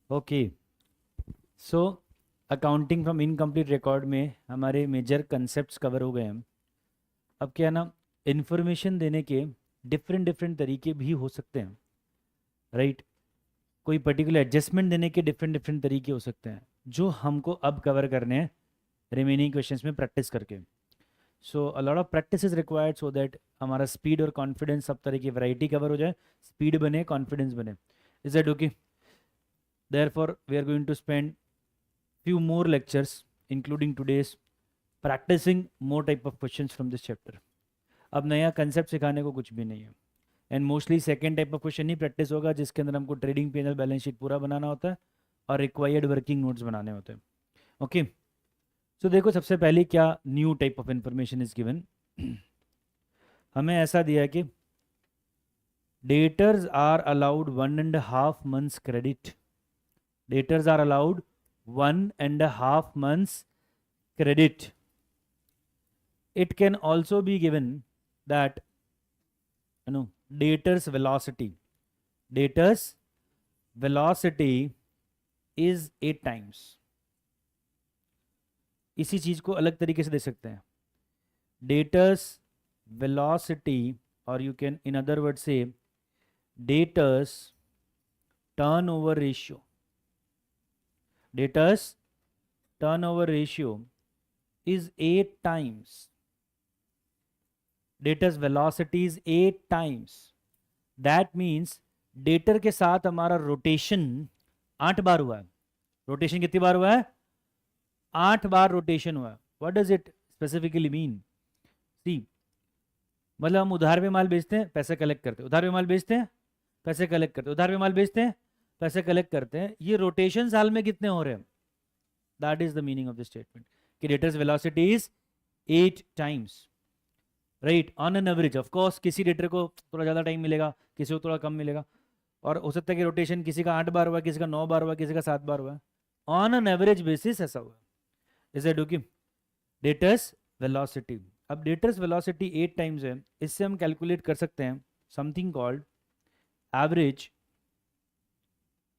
Okay, so accounting from incomplete record में हमारे major concepts cover हो गए हैं। अब क्या है ना, इन्फॉर्मेशन देने के डिफरेंट डिफरेंट तरीके भी हो सकते हैं, राइट। कोई पर्टिकुलर एडजस्टमेंट देने के डिफरेंट डिफरेंट तरीके हो सकते हैं, जो हमको अब कवर करने हैं रिमेनिंग क्वेश्चंस में प्रैक्टिस करके। So a lot of practice is required so that हमारा स्पीड और कॉन्फिडेंस सब तरह की वैरायटी कवर हो जाए, स्पीड बने, कॉन्फिडेंस बने। Is that okay? Therefore we are going to spend few more lectures including today's practicing more type of questions from this chapter. अब नया कंसेप्ट सिखाने को कुछ भी नहीं है, and mostly second type of question he practice होगा, जिसके अंदर हमको ट्रेडिंग पीएनएल बैलेंस शीट पूरा बनाना होता है और रिक्वायर्ड वर्किंग नोट्स बनाने होते हैं। ओके, सो देखो, सबसे पहले क्या new type of information is given. हमें ऐसा दिया है कि debtors are allowed 1.5 months credit. Debtors are allowed 1.5 months credit. It can also be given that debtor's velocity is 8 times. इसी चीज को अलग तरीके से दे सकते हैं, debtor's velocity, or you can in other words say debtor's turnover ratio. Debtor's turnover ratio is 8 times. Debtor's velocity is 8 times. That means debtor के साथ हमारा रोटेशन 8 बार हुआ है। रोटेशन कितनी बार हुआ है? 8 बार रोटेशन हुआ है। What does it specifically mean? See, मतलब हम उधार पे माल बेचते हैं, पैसे कलेक्ट करते हैं, उधार पे माल बेचते हैं, पैसे कलेक्ट करते हैं, उधार पे माल बेचते हैं, पैसे कलेक्ट करते हैं। ये रोटेशन साल में कितने हो रहे हैं? That is the meaning of the statement कि debtors velocity is 8 times, right, on an average. Of course किसी डेटर को थोड़ा ज़्यादा टाइम मिलेगा, किसी को थोड़ा कम मिलेगा, और हो सकता है कि रोटेशन किसी का 8 बार हुआ, किसी का 9 बार हुआ, किसी का 7 बार हुआ। ऑन एन एवरेज बेसिस ऐसा हुआ। Is it okay? Debtors velocity, अब डेटर्स वेलोसिटी 8 टाइम्स है, इससे हम कैलकुलेट कर सकते हैं something called average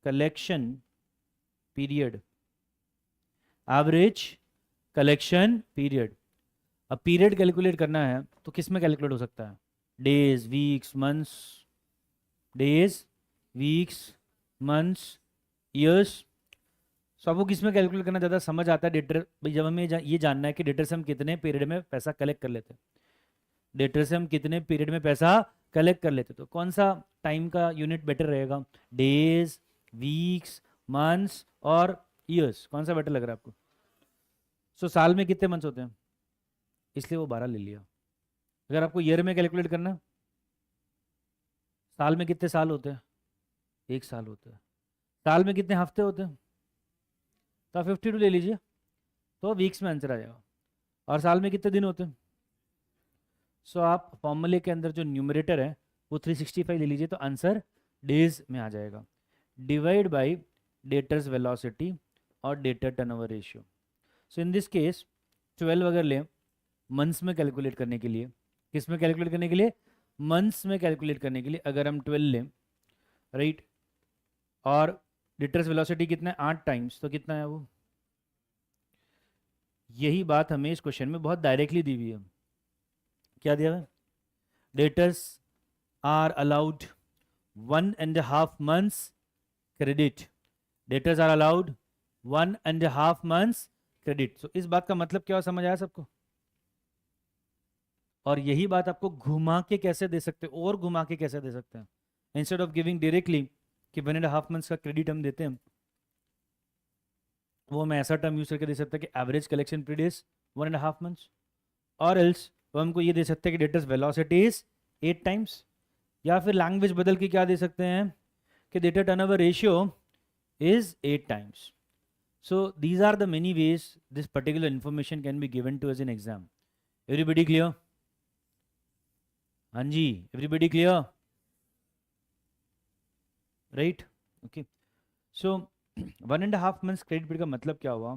collection period. Average collection period. अब पीरियड कैलकुलेट करना है तो किस में कैलकुलेट हो सकता है? Days, weeks, months, days, weeks, months, years. So आपको किस में कैलकुलेट करना ज़्यादा समझ आता है? डेटर भाई, जब हमें ये जानना है कि डेटर से हम कितने पीरियड में पैसा कलेक्ट कर लेते हैं, डेटर से हम कितने पीरियड में पैसा कलेक्ट कर लेते, तो कौन सा टाइम का यूनिट बेटर रहेगा? डेज, वीक्स, मंथ्स और ईयर्स, कौन सा बेटर लग रहा है आपको? सो साल में कितने मंथ्स होते हैं, इसलिए वो 12 ले लिया। अगर आपको ईयर में कैलकुलेट करना है, साल में कितने साल होते हैं? 1 साल होता है। साल में कितने हफ्ते होते हैं? तो आप 52 ले लीजिए, तो वीक्स में आंसर आ जाएगा। और साल में कितने दिन होते हैं? सो आप फॉर्मूले के अंदर जो न्यूमरेटर है वो 365 ले लीजिए, तो आंसर डेज में आ जाएगा। डिवाइड बाई डेटर्स वेलोसिटी और debtor turnover ratio. So in this case 12 अगर लें मंथ्स में कैलकुलेट करने के लिए, किस में कैलकुलेट करने के लिए? मंथ्स में कैलकुलेट करने के लिए अगर हम 12 लें, राइट, और डेटर्स वेलोसिटी कितना है? 8 टाइम्स, तो कितना है वो? यही बात हमें इस क्वेश्चन में बहुत डायरेक्टली दी हुई है। क्या दिया है? Debtors are allowed 1.5 months credit. Debtors are allowed 1.5 months credit. So इस बात का मतलब क्या समझ आया सबको? और यही बात आपको घुमा के कैसे दे सकते हैं, और घुमा के कैसे दे सकते हैं? इंस्टेड ऑफ गिविंग डायरेक्टली कि 1.5 months का क्रेडिट हम देते हैं, वो मैं ऐसा टर्म यूज करके दे सकता है कि average collection period is 1.5 months, और एल्स वो हमको ये दे सकते हैं कि डेटर्स वेलोसिटी इज 8 टाइम्स, या फिर लैंग्वेज बदल के क्या दे सकते हैं कि debtor turnover ratio is 8 times. So these are the many ways this particular information can be given to as an exam. Everybody clear? हाँ जी, everybody clear, right? Okay, so 1.5 months credit period का मतलब क्या हुआ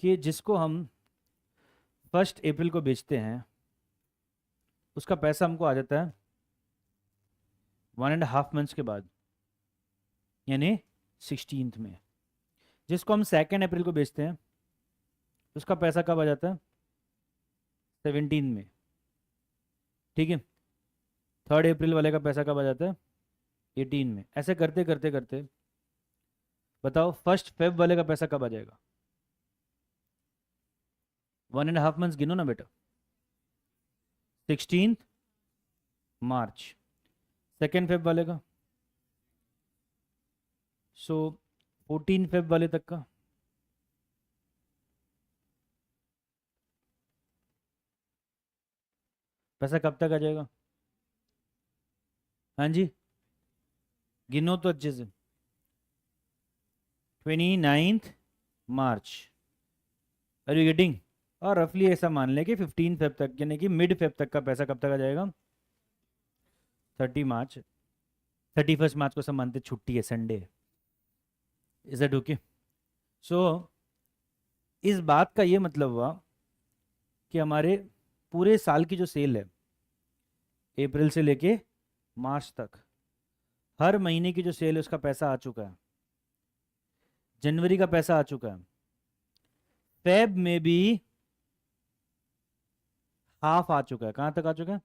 कि जिसको हम 1 अप्रैल को बेचते हैं उसका पैसा हमको आ जाता है 1.5 months के बाद, यानी 16th में। जिसको हम 2 अप्रैल को बेचते हैं उसका पैसा कब आ जाता है? 17 में। ठीक है, 3 अप्रैल वाले का पैसा कब आ जाता है? 18 में। ऐसे करते करते करते बताओ 1 फेब वाले का पैसा कब आ जाएगा? 1.5 मंथ्स गिनो ना बेटा। 16 मार्च। 2 फेब वाले का सो 14 फेब वाले तक का। पैसा कब तक आ जाएगा? हाँ जी, गिनो तो अच्छे से। 29 मार्च। Are you getting? और रफली ऐसा मान लें कि 15 फेब तक, यानी कि मिड फेब तक का पैसा कब तक आ जाएगा? 30 मार्च। 31 मार्च को सब मानते छुट्टी है, Sunday. Is that okay? So इस बात का ये मतलब हुआ कि हमारे पूरे साल की जो सेल है, अप्रैल से लेके मार्च तक, हर महीने की जो सेल है उसका पैसा आ चुका है। जनवरी का पैसा आ चुका है। फेब में भी हाफ आ चुका है। कहाँ तक आ चुका है?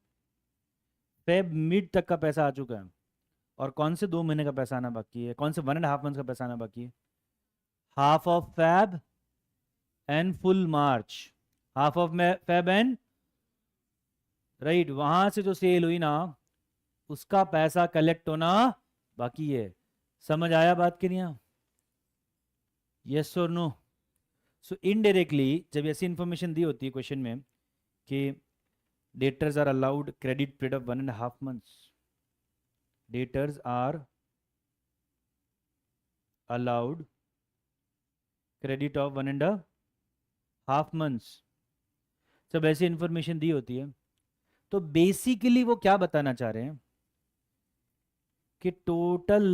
फेब मिड तक का पैसा आ चुका है। और कौन से 2 महीने का पैसा आना बाकी है? कौन से 1.5 मंथ का पैसा आना बाकी है? Half of Feb and full March. Half of Feb and, right, वहां से जो सेल हुई ना उसका पैसा कलेक्ट होना बाकी है। समझ आया बात की नहीं? यस और नो? सो इनडायरेक्टली जब ऐसी इंफॉर्मेशन दी होती है क्वेश्चन में कि debtors are allowed credit period of 1.5 months, debtors are allowed credit of 1.5 months, जब ऐसी इंफॉर्मेशन दी होती है तो बेसिकली वो क्या बताना चाह रहे हैं कि total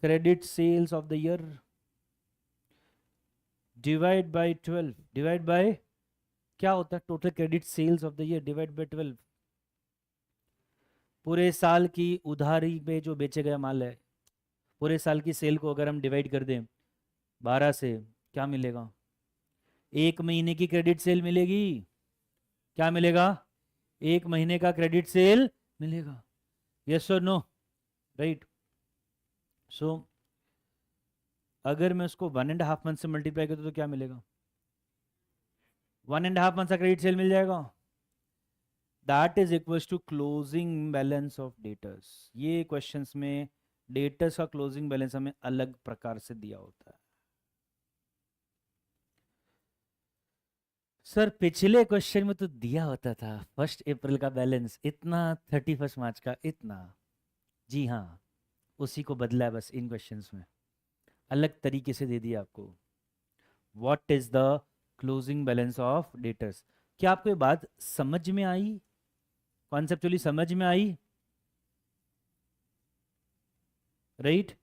credit sales of the year divide by 12, divide by, क्या होता है total credit sales of the year divide by 12। पूरे साल की उधारी पे जो बेचे गया माल है, पूरे साल की सेल को अगर हम डिवाइड कर दें 12 से, क्या मिलेगा? 1 महीने की क्रेडिट सेल मिलेगी। क्या मिलेगा? 1 महीने का क्रेडिट सेल मिलेगा। यस और नो? राइट। सो अगर मैं उसको 1.5 मंथ से मल्टीप्लाई करता तो क्या मिलेगा? 1.5 मंथ का क्रेडिट सेल मिल जाएगा। That is equal to closing balance of debtors. ये क्वेश्चंस में डेटर्स का क्लोजिंग बैलेंस हमें अलग प्रकार से दिया होता है। सर पिछले क्वेश्चन में तो दिया होता था 1 अप्रैल का बैलेंस इतना, 31 मार्च का इतना। जी हाँ, उसी को बदला है बस इन क्वेश्चंस में, अलग तरीके से दे दिया आपको। What is the closing balance of debtors? क्या आपको ये बात समझ में आई? कॉन्सेप्चुअली समझ में आई? राइट?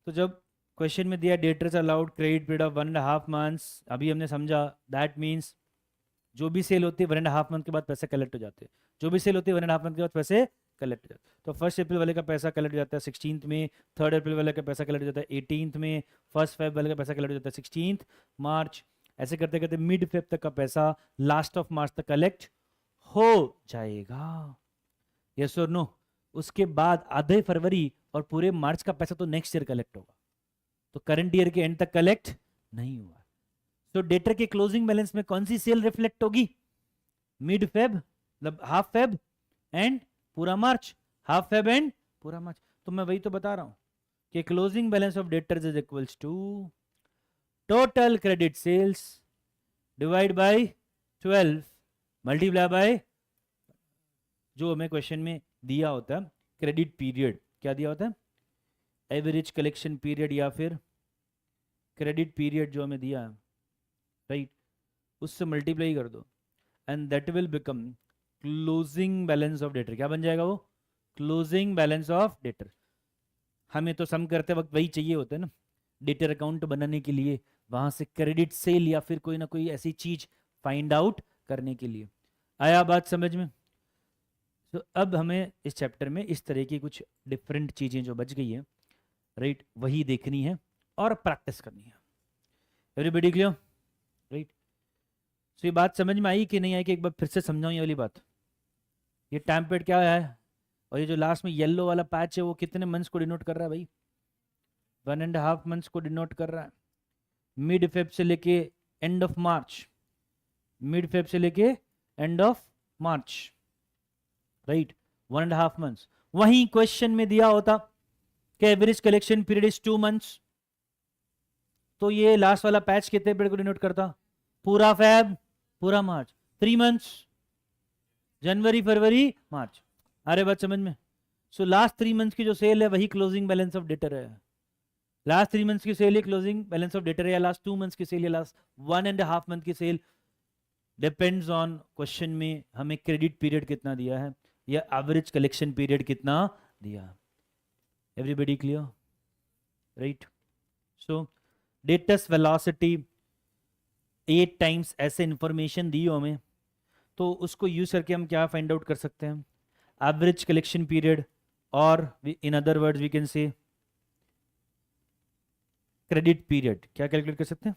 तो जब क्वेश्चन में दिया debtors allowed credit period of 1.5 months, अभी हमने समझा दैट मीन्स जो भी सेल होती है 1.5 मंथ के बाद पैसे कलेक्ट हो जाते हैं। जो भी सेल होती है 1.5 मंथ के बाद पैसे कलेक्ट हो जाते हैं। तो 1 अप्रैल वाले का पैसा कलेक्ट हो जाता है 16th में, 3 अप्रैल वाले का पैसा कलेक्ट हो जाता है 18th में, 1 फेब वाले का पैसा कलेक्ट हो जाता है 16th मार्च। ऐसे करते करते मिड फेब तक का पैसा लास्ट ऑफ मार्च तक कलेक्ट हो जाएगा। यस और नो? उसके बाद आधे फरवरी और पूरे मार्च का पैसा तो नेक्स्ट ईयर कलेक्ट होगा, तो करंट ईयर के एंड तक कलेक्ट नहीं हुआ। तो डेटर के क्लोजिंग बैलेंस में कौन सी सेल रिफ्लेक्ट होगी? मिड फेब, मतलब हाफ फेब एंड पूरा मार्च, हाफ फेब एंड पूरा मार्च। तो मैं वही तो बता रहा हूं कि closing balance of debtors is equals to total credit sales divide by 12 multiply by जो हमें क्वेश्चन में दिया होता है क्रेडिट पीरियड। क्या दिया होता है? एवरेज कलेक्शन पीरियड या फिर क्रेडिट पीरियड जो हमें दिया है, राइट, उससे मल्टीप्लाई कर दो and that will become closing balance of debtor. क्या बन जाएगा वो? Closing balance of debtor. हमें तो सम करते वक्त वही चाहिए होता है ना, डेटर अकाउंट बनाने के लिए, वहां से क्रेडिट सेल या फिर कोई ना कोई ऐसी चीज फाइंड आउट करने के लिए। आया बात समझ में? तो अब हमें इस चैप्टर में इस तरह की कुछ डिफरेंट चीज़ें जो बच गई हैं, राइट, वही देखनी है और प्रैक्टिस करनी है। Everybody clear? राइट। तो ये बात समझ में आई कि नहीं आई, कि एक बार फिर से समझाऊँ ये वाली बात? ये टाइम पीरियड क्या है, और ये जो लास्ट में येलो वाला पैच है वो कितने मंथ्स को डिनोट कर रहा है भाई? 1.5 मंथ्स को डिनोट कर रहा है। मिड फेब से लेके end of March, mid Feb से लेके end of March, right, 1.5 months. वहीं क्वेश्चन में दिया होता कि average collection period is 2 months, तो ये लास्ट वाला पैच कितने पीरियड को डिनोट करता? पूरा फेब, पूरा मार्च, 3 मंथ्स, जनवरी फरवरी मार्च। अरे बात समझ में? सो लास्ट 3 मंथ्स की जो सेल है वही क्लोजिंग बैलेंस ऑफ डेटर है। लास्ट 3 मंथ्स की सेल है क्लोजिंग बैलेंस ऑफ डेटर, या लास्ट 2 मंथ्स की सेल, या लास्ट 1.5 मंथ की सेल, डिपेंड्स ऑन क्वेश्चन में हमें क्रेडिट पीरियड कितना दिया है या एवरेज कलेक्शन पीरियड कितना दिया। Everybody clear? राइट। सो डेटस वेलोसिटी 8 टाइम्स ऐसे इंफॉर्मेशन दी हो हमें, तो उसको यूज करके हम क्या फाइंड आउट कर सकते हैं? एवरेज कलेक्शन पीरियड, और in other words we can say credit period. क्या कैलकुलेट कर सकते हैं?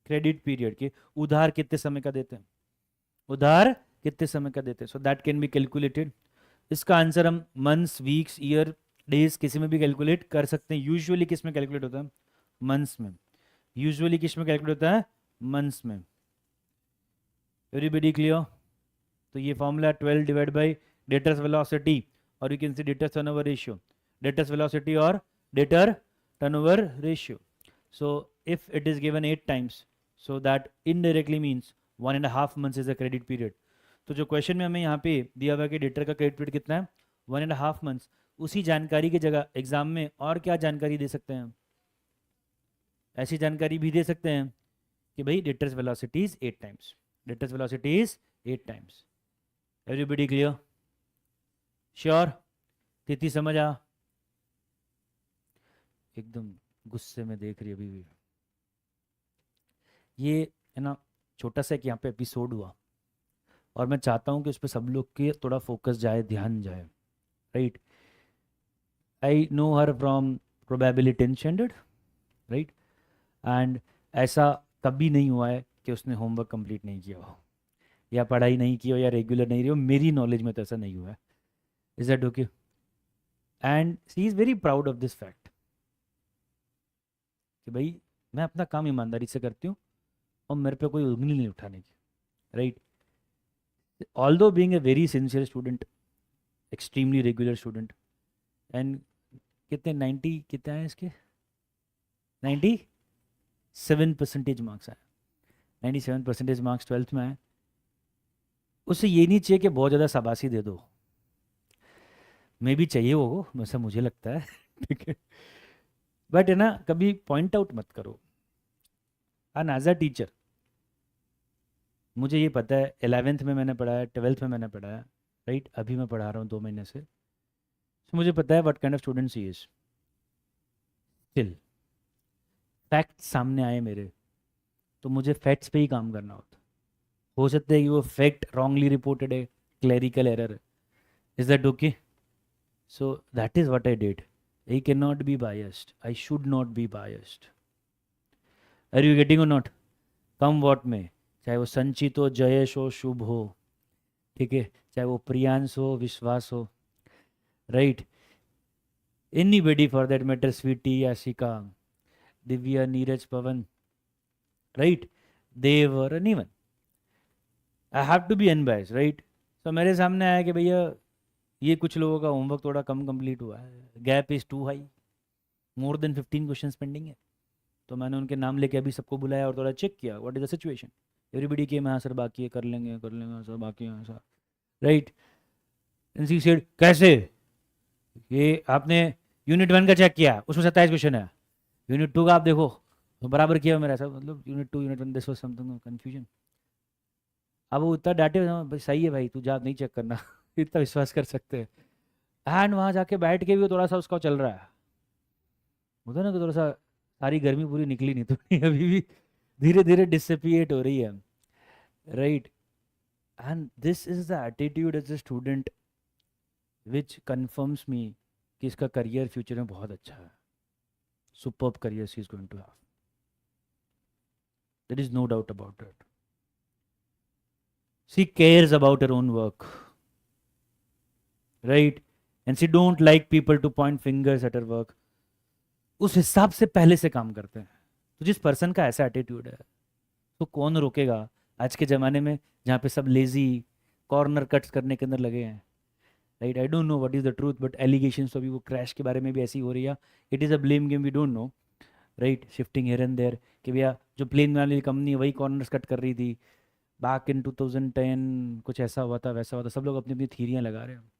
क्रेडिट पीरियड के उधार कितने समय का देते हैं, उधार कितने समय का देते हैं, so that can be calculated. इसका आंसर हम मंथ्स, वीक्स, ईयर, डेज किसी में भी कैलकुलेट कर सकते हैं। यूजुअली किस में कैलकुलेट होता है? मंथ्स में। यूजुअली किस में कैलकुलेट होता है? मंथ्स में। Everybody clear? तो ये formula 12 divide by debtors velocity, और you can see debtors turnover ratio, debtors velocity और debtor turnover ratio. So if it is given 8 times, so that indirectly means 1.5 months is a credit period. तो जो question में हमें यहाँ पे दिया हुआ है कि डेटर का क्रेडिट पीरियड कितना है, 1.5 मंथ्स, उसी जानकारी की जगह एग्जाम में और क्या जानकारी दे सकते हैं? ऐसी जानकारी भी दे सकते हैं कि भाई debtors velocity is 8 times, debtors velocity is 8 times. Everybody clear? Sure? कितनी समझ आ? एकदम गुस्से में देख रही अभी भी। ये है ना, छोटा सा एक यहाँ पे एपिसोड हुआ, और मैं चाहता हूँ कि उस पर सब लोग के थोड़ा फोकस जाए, ध्यान जाए, right. I know her from probability 10 standard, right, and ऐसा कभी नहीं हुआ है कि उसने होमवर्क कंप्लीट नहीं किया हो, या पढ़ाई नहीं की हो, या रेगुलर नहीं रही हो। मेरी नॉलेज में तो ऐसा नहीं हुआ है। Is that okay? And she is very proud of this fact कि भाई मैं अपना काम ईमानदारी से करती हूँ और मेरे पे कोई उंगली नहीं उठाने की, right. Although being a very sincere student, extremely regular student, and कितने 90 कितने आए इसके? 97% मार्क्स आए, 97% मार्क्स 12th में आए। उससे ये नहीं चाहिए कि बहुत ज़्यादा शाबाशी दे दो, मे भी चाहिए वो, वैसा मुझे लगता है ठीक है, बट है ना, कभी पॉइंट आउट मत करो। एंड एज अ टीचर मुझे ये पता है, 11th में मैंने पढ़ाया, 12th में मैंने पढ़ाया, राइट, अभी मैं पढ़ा रहा हूँ 2 महीने से, तो मुझे पता है what kind of student he is. Still fact सामने आए मेरे, तो मुझे फैक्ट्स पे ही काम करना होता। हो सकता है कि वो फैक्ट रॉन्गली रिपोर्टेड है, क्लैरिकल एरर है। Is that okay? So that is what I did. I can not be biased, I should not be biased. Are you getting और नॉट? कम वॉट में, चाहे वो संचित हो, जयेश हो, शुभ हो, ठीक है, चाहे वो प्रियांश हो, विश्वास हो, right, anybody for that matter, Sweety, Yashika, Divya, Neeraj, Pawan, right, Dev और anyone, I have to be unbiased, right. तो मेरे सामने आया कि भैया ये कुछ लोगों का होमवर्क थोड़ा कम कंप्लीट हुआ है, gap is too high, more than 15 questions pending है। तो मैंने उनके नाम लेके अभी सबको बुलाया और थोड़ा चेक किया what is the situation. Everybody के मैं सर बाकी है, कर लेंगे कर लेंगे सर, बाकी है सर, राइट। एनसी सेड कैसे, ये आपने यूनिट 1 का चेक किया, उसमें 27 क्वेश्चन है, यूनिट 2 का आप देखो, तो बराबर किया मेरा सर, मतलब unit 2 unit 1 this was something confusion. अब वो उतना डांटे, भाई सही है भाई, तू जा नहीं चेक करना इतना विश्वास कर सकते हैं। एंड वहाँ जाके बैठ के भी वो थोड़ा सा उसका चल रहा है, होता ना कि थोड़ा सा, सारी गर्मी पूरी निकली नहीं तो नहीं, अभी भी धीरे धीरे डिसपिएट हो रही है, right. And this is the attitude as a student which confirms me कि इसका करियर फ्यूचर में बहुत अच्छा है. Superb career she is going to have. There is no doubt about it. She cares about her own work, right, and she don't like people to point fingers at her work. उस हिसाब से पहले से काम करते हैं. तो जिस पर्सन का ऐसा एटीट्यूड है तो कौन रोकेगा आज के ज़माने में जहाँ पे सब लेजी कॉर्नर कट्स करने के अंदर लगे हैं, right. I don't know what is the truth, but allegations तो अभी वो क्रैश के बारे में भी ऐसी हो रही है. It is a blame game, we don't know, right. Shifting here and there कि भैया जो प्लेन बनाने वाली कंपनी वही कॉर्नर्स कट कर रही थी बैक इन 2010, कुछ ऐसा हुआ था वैसा हुआ था. सब लोग अपनी अपनी थीरियाँ लगा रहे हैं.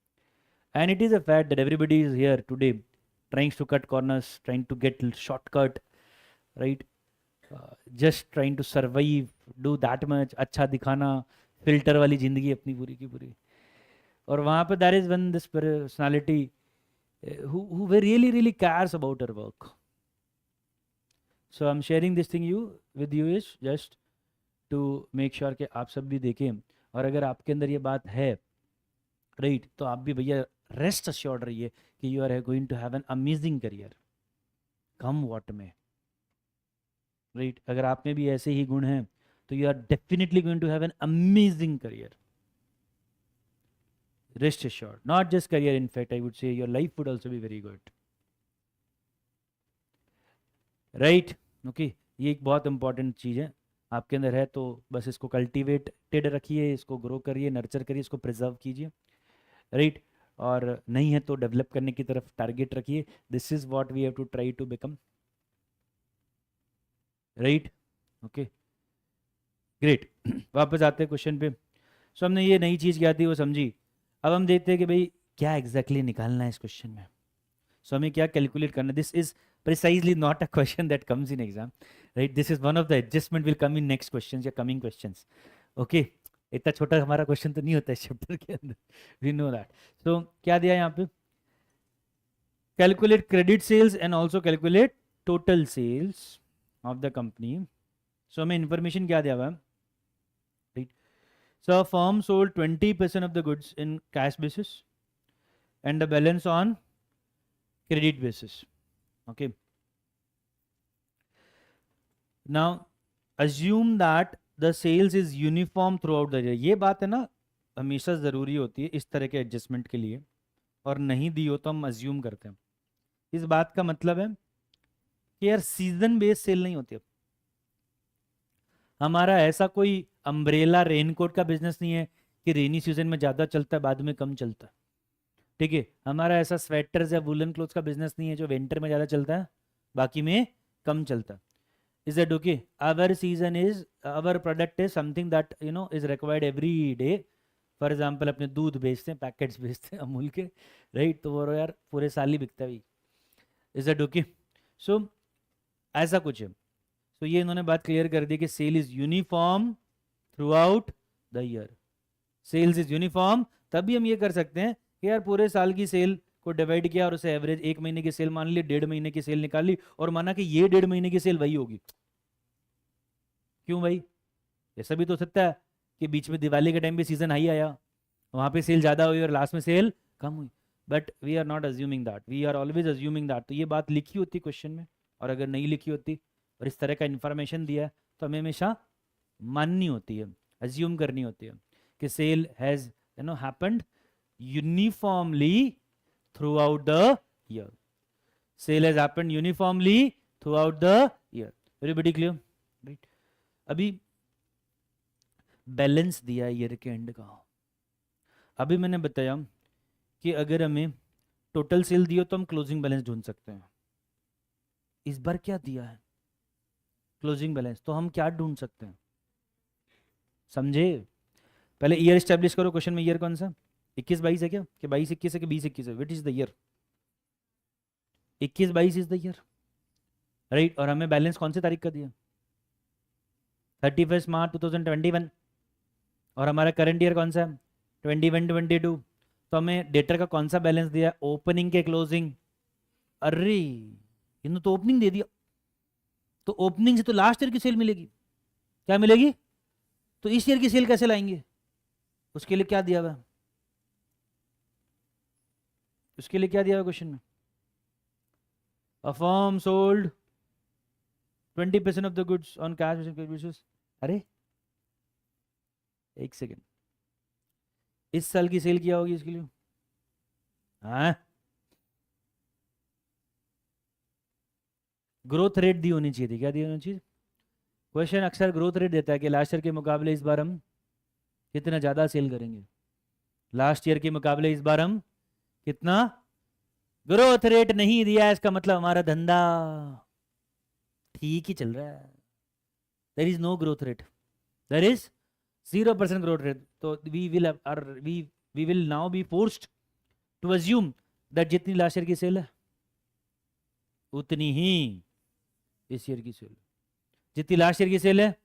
And it is a fact that everybody is here today trying to cut corners, trying to get shortcut, right. Just trying to survive, do that much, अच्छा दिखाना, फिल्टर वाली जिंदगी अपनी पूरी की पूरी. और वहाँ पर there is one this personality who really cares about her work. So I'm sharing this thing with you is just to make sure कि आप सब भी देखें. और अगर आपके अंदर ये बात है, राइट, तो आप भी भैया रेस्ट अश्योर्ड रहिए कि you are going to have an amazing career come what may, right. अगर आप में भी ऐसे ही गुण हैं तो you are definitely going to have an amazing career. Rest assured, not just career, in fact I would say your life would also be very good, right. Okay, ये एक बहुत इंपॉर्टेंट चीज़ है आपके अंदर है तो बस इसको कल्टिवेटेड रखिए, इसको ग्रो करिए, नर्चर करिए, इसको प्रिजर्व कीजिए, राइट. और नहीं है तो डेवलप करने की तरफ टारगेट रखिए. This is what we have to try to become, right. Okay, great. वापस आते हैं क्वेश्चन पे. सो हमने ये नई चीज़ क्या थी वो समझी. अब हम देखते हैं कि भाई क्या एग्जैक्टली निकालना है इस क्वेश्चन में. सो हमें क्या कैलकुलेट करना है. This is precisely not a question that comes in exam, right. This is one of the adjustment will come in next question या कमिंग क्वेश्चन. ओके, इतना छोटा हमारा क्वेश्चन तो नहीं होता है चैप्टर के अंदर, वी नो दैट. सो क्या दिया यहाँ पे, calculate credit sales and also calculate total sales of the company. So हमें इंफॉर्मेशन क्या दिया हुआ है, right. So a firm sold 20% of the goods in cash basis and the balance on credit basis. Okay. Now assume that the sales is uniform throughout the year. ये बात है ना हमेशा ज़रूरी होती है इस तरह के एडजस्टमेंट के लिए, और नहीं दी हो तो हम अज्यूम करते हैं. इस बात का मतलब है कि यार सीजन बेस्ड सेल नहीं होती. अब हमारा ऐसा कोई अम्ब्रेला रेनकोट का बिजनेस नहीं है कि रेनी सीजन में ज़्यादा चलता है बाद में कम चलता है, ठीक है. हमारा ऐसा स्वेटर्स या वुलन क्लोथ्स का बिजनेस नहीं है जो विंटर में ज़्यादा चलता है बाकी में कम चलता है. Is that okay. Our season is our product is something that you know is required every day. For example अपने दूध बेचते हैं, पैकेट्स बेचते हैं अमूल के, राइट. तो वो यार पूरे साल ही बिकता है. Is that okay. सो ऐसा कुछ है. तो ये इन्होंने बात क्लियर कर दी कि sale is uniform throughout the year. Sales is uniform, तभी हम ये कर सकते हैं कि यार पूरे साल की सेल को डिवाइड किया और उसे एवरेज एक महीने की सेल मान ली, 1.5 महीने की सेल निकाल ली और माना कि ये 1.5 महीने की सेल वही होगी. क्यों भाई, ऐसा भी तो सकता है कि बीच में दिवाली के टाइम पे सीजन हाई आया, वहाँ पे सेल ज़्यादा हुई और लास्ट में सेल कम हुई. But we are not assuming that, we are always assuming that. तो ये बात लिखी होती क्वेश्चन में, और अगर नहीं लिखी होती और इस तरह का इन्फॉर्मेशन दिया है तो हमें हमेशा माननी होती है, अज्यूम करनी होती है कि sale has happened uniformly throughout the year. Sale has happened uniformly throughout the year. Everybody clear, right. अभी बैलेंस दिया है ईयर के एंड का. अभी मैंने बताया कि अगर हमें टोटल सेल दियो तो हम क्लोजिंग बैलेंस ढूंढ सकते हैं. इस बार क्या दिया है, क्लोजिंग बैलेंस. तो हम क्या ढूंढ सकते हैं, समझे. पहले ईयर स्टैब्लिश करो. क्वेश्चन में ईयर कौन सा, 21-22 है क्या, कि 22-21 है कि 20-21 है. Which is the year, 21-22 is the year, right. और हमें बैलेंस कौन सी तारीख का दिया, 31 मार्च 2021. और हमारा करंट ईयर कौन सा है, 21-22. तो हमें डेटर का कौन सा बैलेंस दिया, ओपनिंग के क्लोजिंग. अरे इन्होंने तो ओपनिंग दे दिया, तो ओपनिंग से तो लास्ट ईयर की सेल मिलेगी. क्या मिलेगी, तो इस ईयर की सेल कैसे लाएंगे. उसके लिए क्या दिया हुआ है? उसके लिए क्या दिया हुआ क्वेश्चन में? A firm sold 20% of the goods on cash basis. अरे एक सेकेंड, इस साल की सेल क्या होगी इसके लिए? हाँ, ग्रोथ रेट दी होनी चाहिए थी। क्या दी होनी चाहिए? क्वेश्चन अक्सर ग्रोथ रेट देता है कि लास्ट ईयर के मुकाबले इस बार हम कितना ज़्यादा सेल करेंगे। लास्ट ईयर के मुकाबले इस बार हम कितना ग्रोथ रेट नहीं दिया है, इसका मतलब हमारा धंधा ठीक ही चल रहा है। There is no growth rate, there is 0% growth rate. तो we will now be forced to assume that जितनी लास्ट ईयर की सेल है उतनी ही इस ईयर की सेल, जितनी लास्ट ईयर की सेल है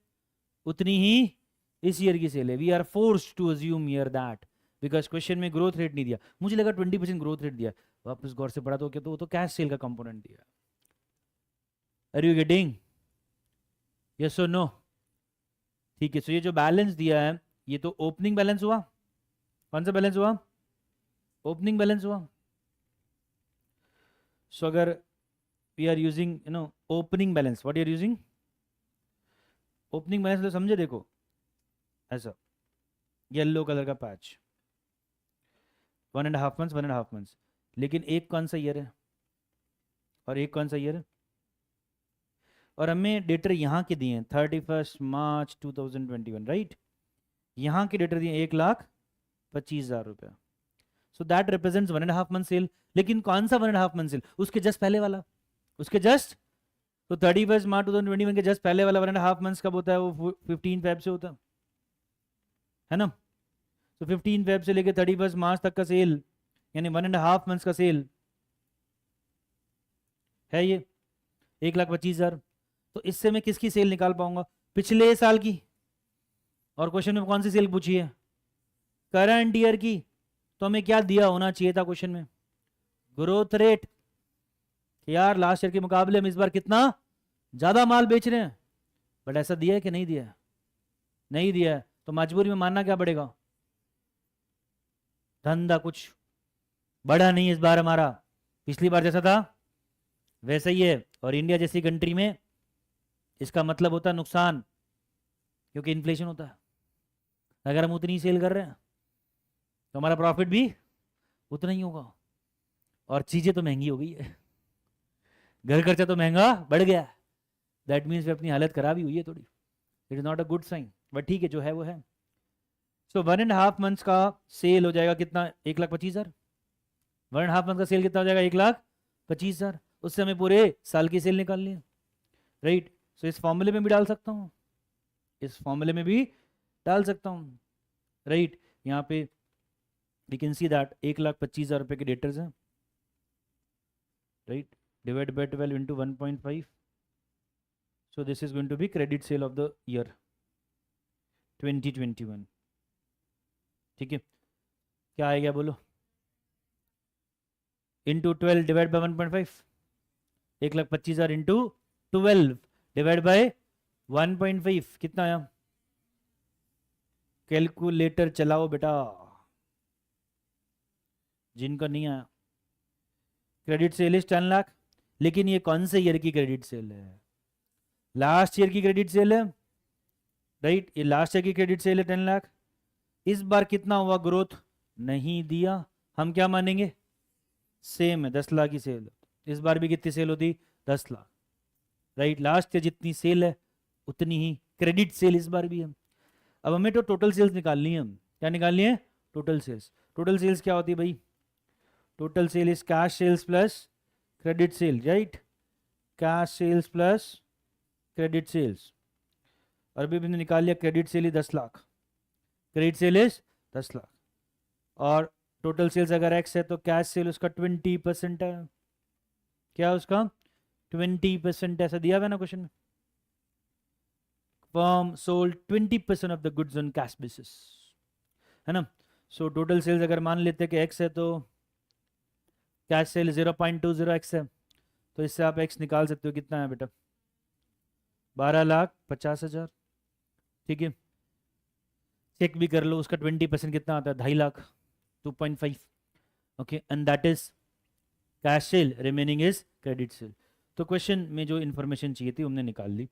उतनी ही इस ईयर की सेल है। We are forced to assume year that, because question में ग्रोथ रेट नहीं दिया। मुझे लगा 20% ग्रोथ रेट दिया, वापस गौर से पढ़ा तो क्या, तो वो तो कैश सेल का कंपोनेंट दिया। Are you getting? यस और नो? ठीक है। सो ये जो बैलेंस दिया है ये तो ओपनिंग बैलेंस हुआ। कौन सा बैलेंस हुआ? ओपनिंग बैलेंस हुआ। सो अगर we are using opening balance, what are using opening balance, तो समझे, देखो ऐसा येलो कलर का पैच 1.5 मंथ्स 1.5 मंथ्स, लेकिन एक कौन सा ईयर है और एक कौन सा ईयर है? और हमें डेटर यहाँ के दिए हैं 31 मार्च 2021, राइट? यहाँ के डेटर दिए 1,25,000 रुपया। So that represents 1.5 month sale. लेकिन कौन सा 1.5 मंथ सेल? उसके जस्ट पहले वाला, उसके जस्ट, तो 31 मार्च 2021 के जस्ट पहले वाला 1.5 मंथ्स कब होता है? वो 15 फेब से होता है ना। तो 15 फेब से लेकर 31 मार्च तक का सेल, यानी 1.5 मंथ्स का सेल है ये 1,25,000। तो इससे मैं किसकी सेल निकाल पाऊंगा? पिछले साल की। और क्वेश्चन में कौन सी सेल पूछी है? करंट ईयर की। तो हमें क्या दिया होना चाहिए था क्वेश्चन में? Growth rate. यार लास्ट ईयर के मुकाबले हम इस बार कितना ज्यादा माल बेच रहे हैं, बट ऐसा दिया है कि नहीं दिया है? नहीं दिया है, तो मजबूरी में मानना क्या पड़ेगा? धंधा कुछ बढ़ा नहीं इस बार हमारा, पिछली बार जैसा था वैसा ही है। और इंडिया जैसी कंट्री में इसका मतलब होता है नुकसान, क्योंकि इन्फ्लेशन होता है। अगर हम उतनी सेल कर रहे हैं तो हमारा प्रॉफिट भी उतना ही होगा। और चीजें तो महंगी हो गई है, घर खर्चा तो महंगा बढ़ गया। दैट मीन्स अपनी हालत खराब ही हुई है थोड़ी। It is not a good sign, but ठीक है, जो है वो है। सो 1.5 मंथ्स का सेल हो जाएगा कितना? 1,25,000। 1.5 मंथ का सेल कितना हो जाएगा? 1,25,000। उससे हमें पूरे साल की सेल निकालनी है, राइट? सो इस फॉर्मूले में भी डाल सकता हूँ, इस फॉर्मूले में भी डाल सकता हूँ, राइट? यहाँ पे वी कैन सी दैट 1,25,000 रुपये के डेटर्स हैं, right? Divide by 12 into 1.5। So this is going to be credit sale of the year 2021। ठीक है, क्या आएगा बोलो? Into 12 divide by 1.5। 1,25,000 into 12 divide by 1.5 कितना आया? कैलकुलेटर चलाओ बेटा, जिनका नहीं आया। क्रेडिट सेल इज 10 लाख, लेकिन ये कौन से ईयर की क्रेडिट सेल है? लास्ट ईयर की क्रेडिट सेल है, राइट? ये लास्ट ईयर की क्रेडिट सेल है 10 लाख। इस बार कितना हुआ? ग्रोथ नहीं दिया, हम क्या मानेंगे? सेम है, 10 लाख की सेल। इस बार भी कितनी सेल होती? 10 लाख, राइट? लास्ट ईयर जितनी सेल है उतनी ही क्रेडिट सेल इस बार भी है। अब हमें तो टोटल सेल्स निकालनी है। क्या निकालनी है? Total sales. टोटल सेल्स क्या होती है भाई? Total sale is cash sales plus credit sale, right? Cash sales plus credit sales. और अभी हमने निकाल लिया क्रेडिट सेल ही 10 lakh, credit sale is 10 lakh. और टोटल सेल्स अगर एक्स है तो कैश सेल उसका 20% है। क्या उसका? 20%। ऐसा दिया हुआ है ना क्वेश्चन में। Firm sold 20% of the goods on cash basis, है ना? सो टोटल सेल्स अगर मान लेते हैं कि एक्स है तो कैश सेल 0.20 है, तो इससे आप एक्स निकाल सकते हो। कितना है बेटा? 12,50,000। ठीक है, चेक भी कर लो, उसका 20% कितना आता है, 2.5 lakh, 2.5। Okay, and that is cash sale, remaining is credit sale. तो क्वेश्चन में जो इन्फॉर्मेशन चाहिए थी हमने निकाल ली।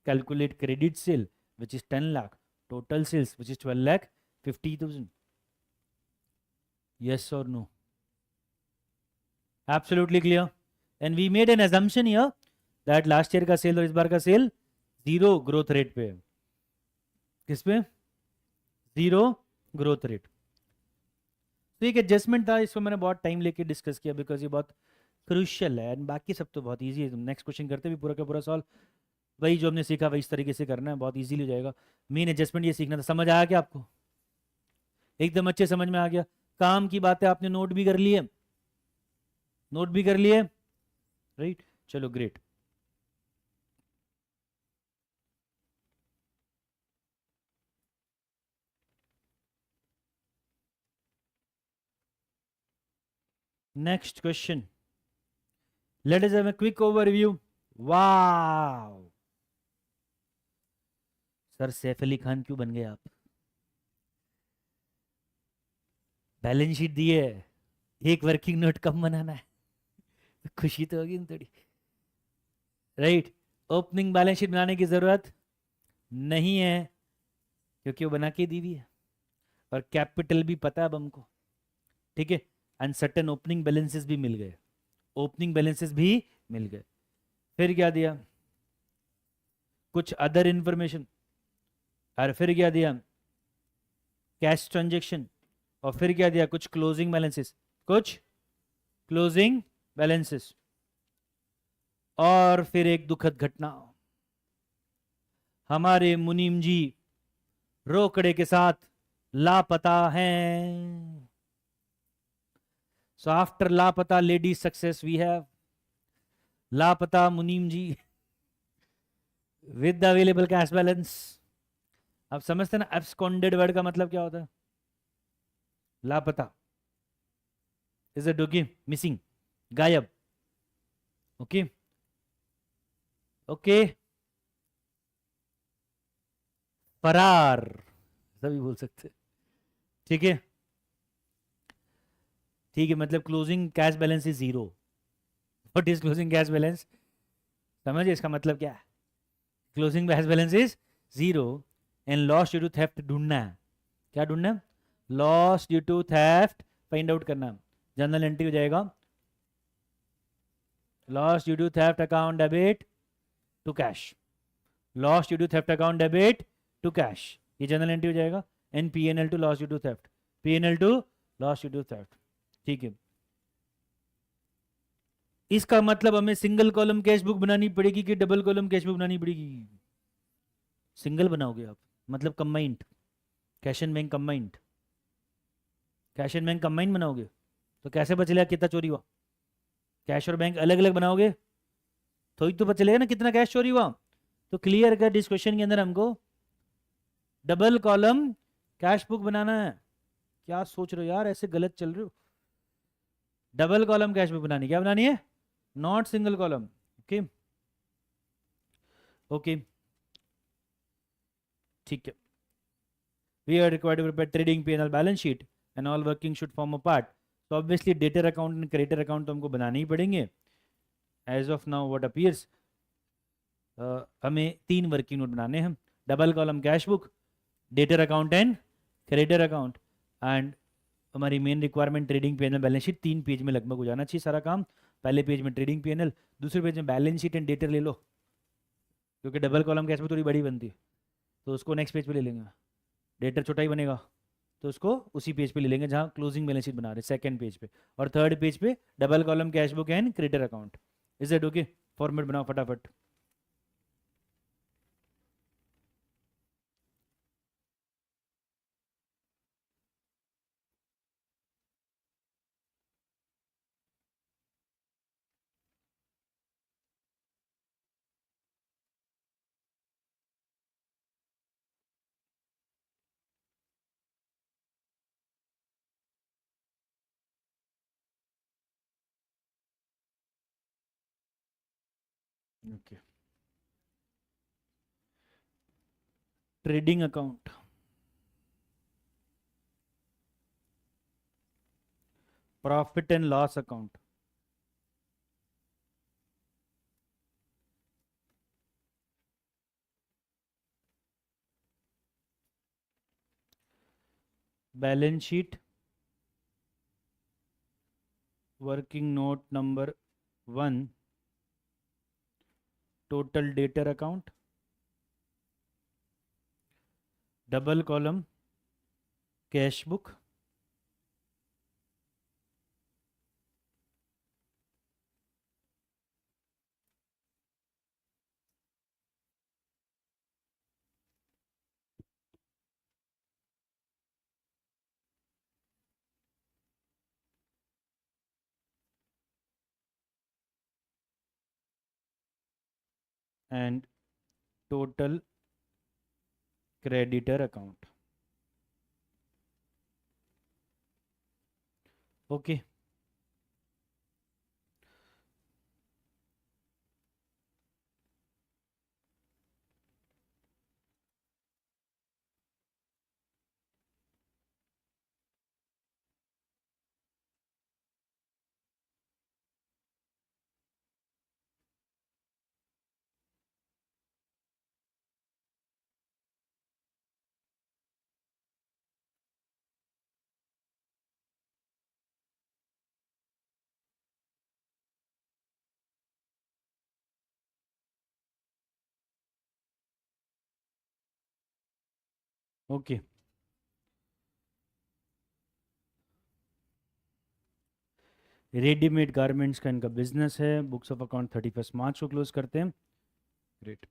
Calculate credit sale which is 10 lakh, total sales which is 12,50,000। yes or no? Absolutely clear. And we made an assumption here that last year का cell और इस बार का सेल जीरो ग्रोथ रेट पे है। किस पे? Zero growth rate. तो एक एडजस्टमेंट था, इसको मैंने बहुत टाइम लेके डिस्कस किया बिकॉज ये बहुत क्रूशियल है, एंड बाकी सब तो बहुत इजी है। नेक्स्ट क्वेश्चन करते भी पूरा का पूरा सॉल्व वही जो हमने सीखा वही इस तरीके से करना है, बहुत इजीली हो जाएगा। मेन एडजस्टमेंट ये सीखना था। समझ आया क्या आपको? एकदम अच्छे समझ में आ गया। काम की बातें आपने नोट भी कर लिए, नोट भी कर लिए, राइट? चलो great. Next question, let us have a quick overview. Wow sir, Saif Ali Khan क्यों बन गए आप? बैलेंस शीट दी है, एक वर्किंग नोट कम बनाना है, खुशी तो होगी ना थोड़ी, राइट? ओपनिंग बैलेंस शीट बनाने की जरूरत नहीं है क्योंकि वो बना के दी हुई है, और कैपिटल भी पता है अब हमको, ठीक है? एंड सर्टेन ओपनिंग बैलेंसेस भी मिल गए, ओपनिंग बैलेंसेस भी मिल गए। फिर क्या दिया? कुछ अदर इंफॉर्मेशन, और फिर क्या दिया? कैश ट्रांजेक्शन, और फिर क्या दिया? कुछ क्लोजिंग बैलेंसेस, कुछ क्लोजिंग बैलेंसेस, और फिर एक दुखद घटना, हमारे मुनीम जी रोकड़े के साथ लापता हैं। सो आफ्टर लापता लेडी सक्सेस वी हैव लापता मुनीम जी with the available cash balance. आप समझते हैं ना एब्सकॉन्डेड वर्ड का मतलब क्या होता है? लापता इज अ डोगी, मिसिंग, गायब। ओके ओके, फरार सभी बोल सकते हैं, ठीक है? ठीक है, मतलब closing cash balance is zero. What is closing cash balance? समझिए इसका मतलब क्या है? Closing cash balance is zero, and loss due to theft ढूंढना है। क्या ढूंढना है? Loss due to theft find out करना है। जनरल एंट्री हो जाएगा, loss due to theft account debit to cash, loss due to theft account debit to cash, ये जनरल एंट्री हो जाएगा। N P N L to loss due to theft, P N L to loss due to theft, ठीक है? इसका मतलब हमें single column cash book बनानी पड़ेगी कि डबल कॉलम कैश बुक बनानी पड़ेगी? सिंगल बनाओगे आप, मतलब combined, cash and bank combined, cash and bank combined बनाओगे तो कैसे पता चलेगा कितना चोरी हुआ? कैश और बैंक अलग अलग बनाओगे तो ही तो पता चलेगा ना कितना कैश चोरी हुआ। तो क्लियर कर, डिस्कशन के अंदर हमको डबल कॉलम कैश बुक बनाना है। क्या सोच रहे हो यार, ऐसे गलत चल रहे हो? डबल कॉलम कैश बुक बनानी, क्या बनानी है? Not single column. Okay okay, ठीक है। We are required to prepare trading P&L balance sheet and all working should form a part. So obviously debtor account and creditor account तो हमको बनाने ही पड़ेंगे। As of now what appears, हमें 3 working note बनाने हैं, double column cash book, debtor account and creditor account. And हमारी main requirement trading P N L balance sheet, 3 page में लगभग हो जाना चाहिए सारा काम। पहले पेज में ट्रेडिंग पी एन एल, दूसरे पेज में बैलेंस शीट एंड डेटर ले लो, क्योंकि डबल कॉलम कैश बुक थोड़ी बड़ी बनती है तो उसको नेक्स्ट पेज पे ले लेंगे। डेटर छोटा ही बनेगा तो उसको उसी पेज पे ले लेंगे जहाँ क्लोजिंग बैलेंस शीट बना रहे, सेकंड पेज पे। और थर्ड पेज पे double column cash book and creditor account. Is it okay? Format बनाओ फटाफट। Okay, trading account, profit and loss account, balance sheet, working note number 1, total debtor account, double column cash book, and total creditor account. Okay, okay, readymade garments का इनका business है। Books of account 31 मार्च को close करते हैं। Great.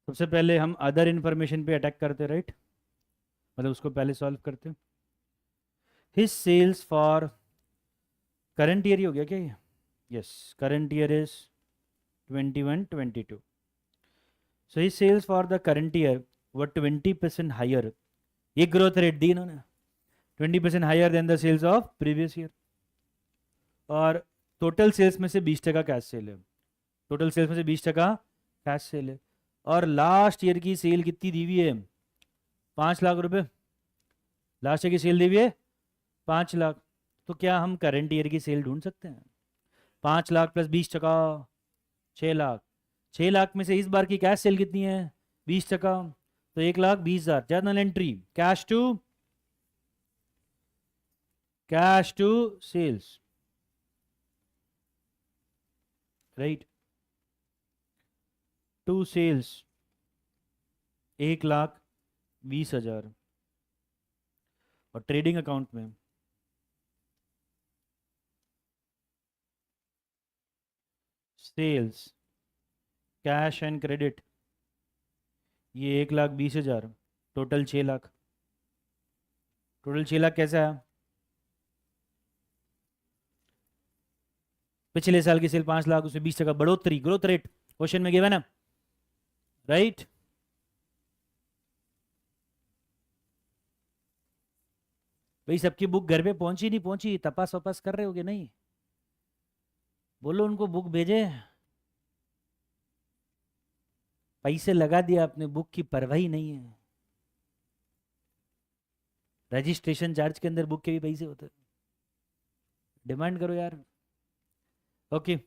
सबसे पहले हम other information पे अटैक करते, राइट, मतलब उसको पहले सॉल्व करते। His sales for current year ही हो गया क्या ये? Yes, current year is 21-22। So his sales for the current year were 20% higher. ये ग्रोथ रेट दी इन्होंने, 20% higher than the sales of previous year. और टोटल सेल्स में से 20% कैश सेल है, टोटल सेल्स में से 20% कैश सेल है। और लास्ट ईयर की सेल कितनी दी हुई है? 5 लाख रुपए। लास्ट ईयर की सेल दी हुई है 5 लाख। तो क्या हम करंट ईयर की सेल ढूंढ सकते हैं? 5 लाख प्लस 20%, 6 लाख। 6 लाख में से इस बार की कैश सेल कितनी है? 20%, तो 1,20,000। Journal entry, cash to sales, right, to sales 1,20,000। और ट्रेडिंग अकाउंट में सेल्स, कैश एंड क्रेडिट, ये 1,20,000, टोटल 6 लाख। टोटल 6 लाख कैसा है? पिछले साल की सेल 5 लाख, उसमें 20% बढ़ोतरी, ग्रोथ रेट क्वेश्चन में गिवन है, राइट। भाई सबकी बुक घर पे पहुंची नहीं पहुंची? तपास वपास कर रहे होगे नहीं? बोलो उनको बुक भेजे। पैसे लगा दिया आपने, बुक की परवाह ही नहीं है। रजिस्ट्रेशन चार्ज के अंदर बुक के भी पैसे होते हैं। डिमांड करो यार। Okay,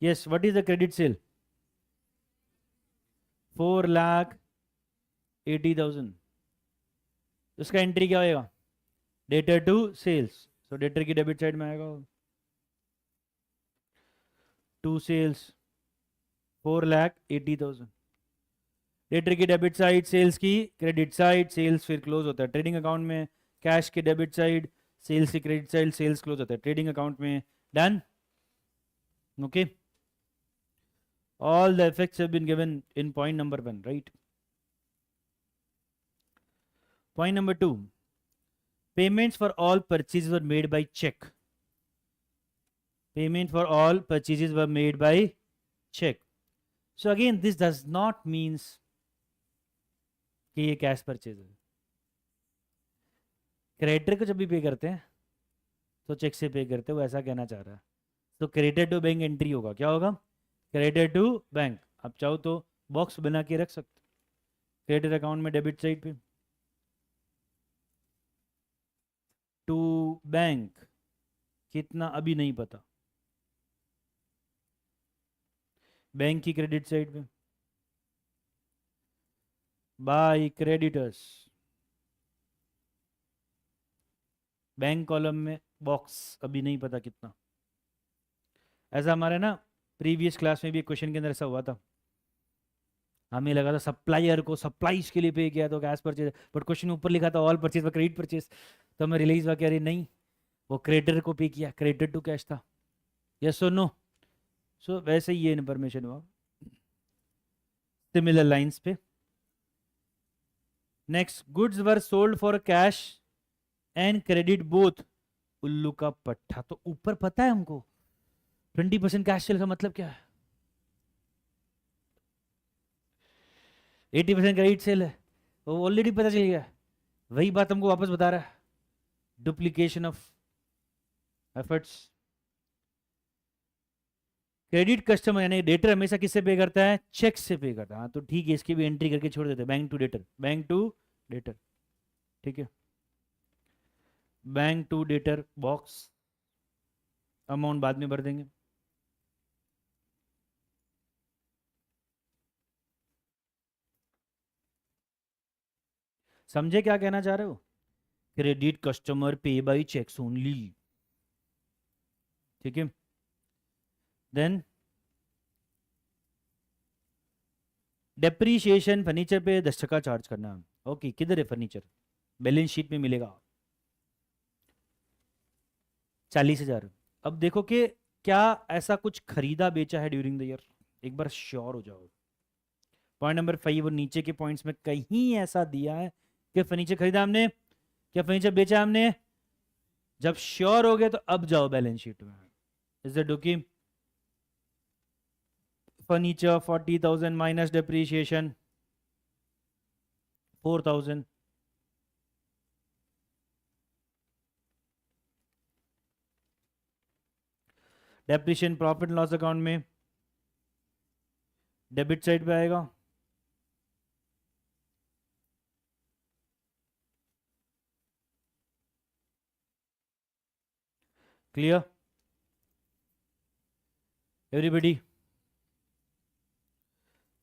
yes, what is the credit sale? 4,80,000। उसका एंट्री क्या होएगा? Debtor to sales. So debtor की डेबिट साइड में आएगा, टू सेल्स 4,80,000। डेटर की डेबिट साइड, सेल्स की क्रेडिट साइड, सेल्स फिर क्लोज होता है ट्रेडिंग अकाउंट में। कैश की डेबिट साइड, सेल्स की क्रेडिट साइड, सेल्स क्लोज होता है ट्रेडिंग अकाउंट में। Done, okay. All the effects have been given in point number 1, right? Point number 2, payments for all purchases were made by check. Payment for all purchases were made by check. So again, this does not means कि ये cash purchase है। Creditor को जब भी पे करते हैं तो चेक से पे करते हैं, वो ऐसा कहना चाह रहा है। तो क्रेडिटर टू बैंक एंट्री होगा, क्या होगा? Creditor to bank. आप चाहो तो बॉक्स बना के रख सकते, क्रेडिट अकाउंट में डेबिट साइड पे। टू बैंक कितना अभी नहीं पता, बैंक की क्रेडिट साइड पे बाय क्रेडिटर्स, बैंक कॉलम में बॉक्स अभी नहीं पता कितना। ऐसा हमारे ना प्रीवियस क्लास में भी एक क्वेश्चन के अंदर ऐसा हुआ था, हमें लगा था सप्लायर को सप्लाईज के लिए पे किया तो कैश परचेज, बट क्वेश्चन ऊपर लिखा था ऑल परचेज व क्रेडिट परचेज, तो हमें रिलीज हुआ, कह रही नहीं वो क्रेडिटर को पे किया, क्रेडिट टू कैश था। यस और नो? सो वैसे ही ये इन्फॉर्मेशन हुआ सिमिलर लाइंस पे। Next, goods were sold for cash and credit both. उल्लू का पट्टा, तो ऊपर पता है हमको 20% कैश सेल का मतलब क्या है, 80% क्रेडिट सेल है, वो ऑलरेडी पता चल गया। वही बात हमको वापस बता रहा है, duplication of efforts. Credit customer यानी डेटर हमेशा किससे पे करता है, चेक से पे करता है। हाँ तो ठीक है, इसकी भी एंट्री करके छोड़ देते हैं, bank to debtor, bank to debtor, ठीक है। Bank to debtor box, amount बाद में भर देंगे। समझे क्या कहना चाह रहे हो? क्रेडिट कस्टमर पे बाय चेक्स ओनली, ठीक है। देन डेप्रीशिएशन, फर्नीचर पे 10% चार्ज करना। ओके, किधर है फर्नीचर? बैलेंस शीट में मिलेगा 40,000। अब देखो कि क्या ऐसा कुछ खरीदा बेचा है ड्यूरिंग द ईयर, एक बार श्योर हो जाओ। पॉइंट नंबर 5 और नीचे के पॉइंट्स में कहीं ऐसा दिया है कि फर्नीचर खरीदा हमने, क्या फर्नीचर बेचा हमने? जब श्योर हो गए तो अब जाओ बैलेंस शीट में। Is it okay? Furniture 40,000 minus depreciation 4,000, depreciation profit loss account में डेबिट साइड पे आएगा। Clear everybody?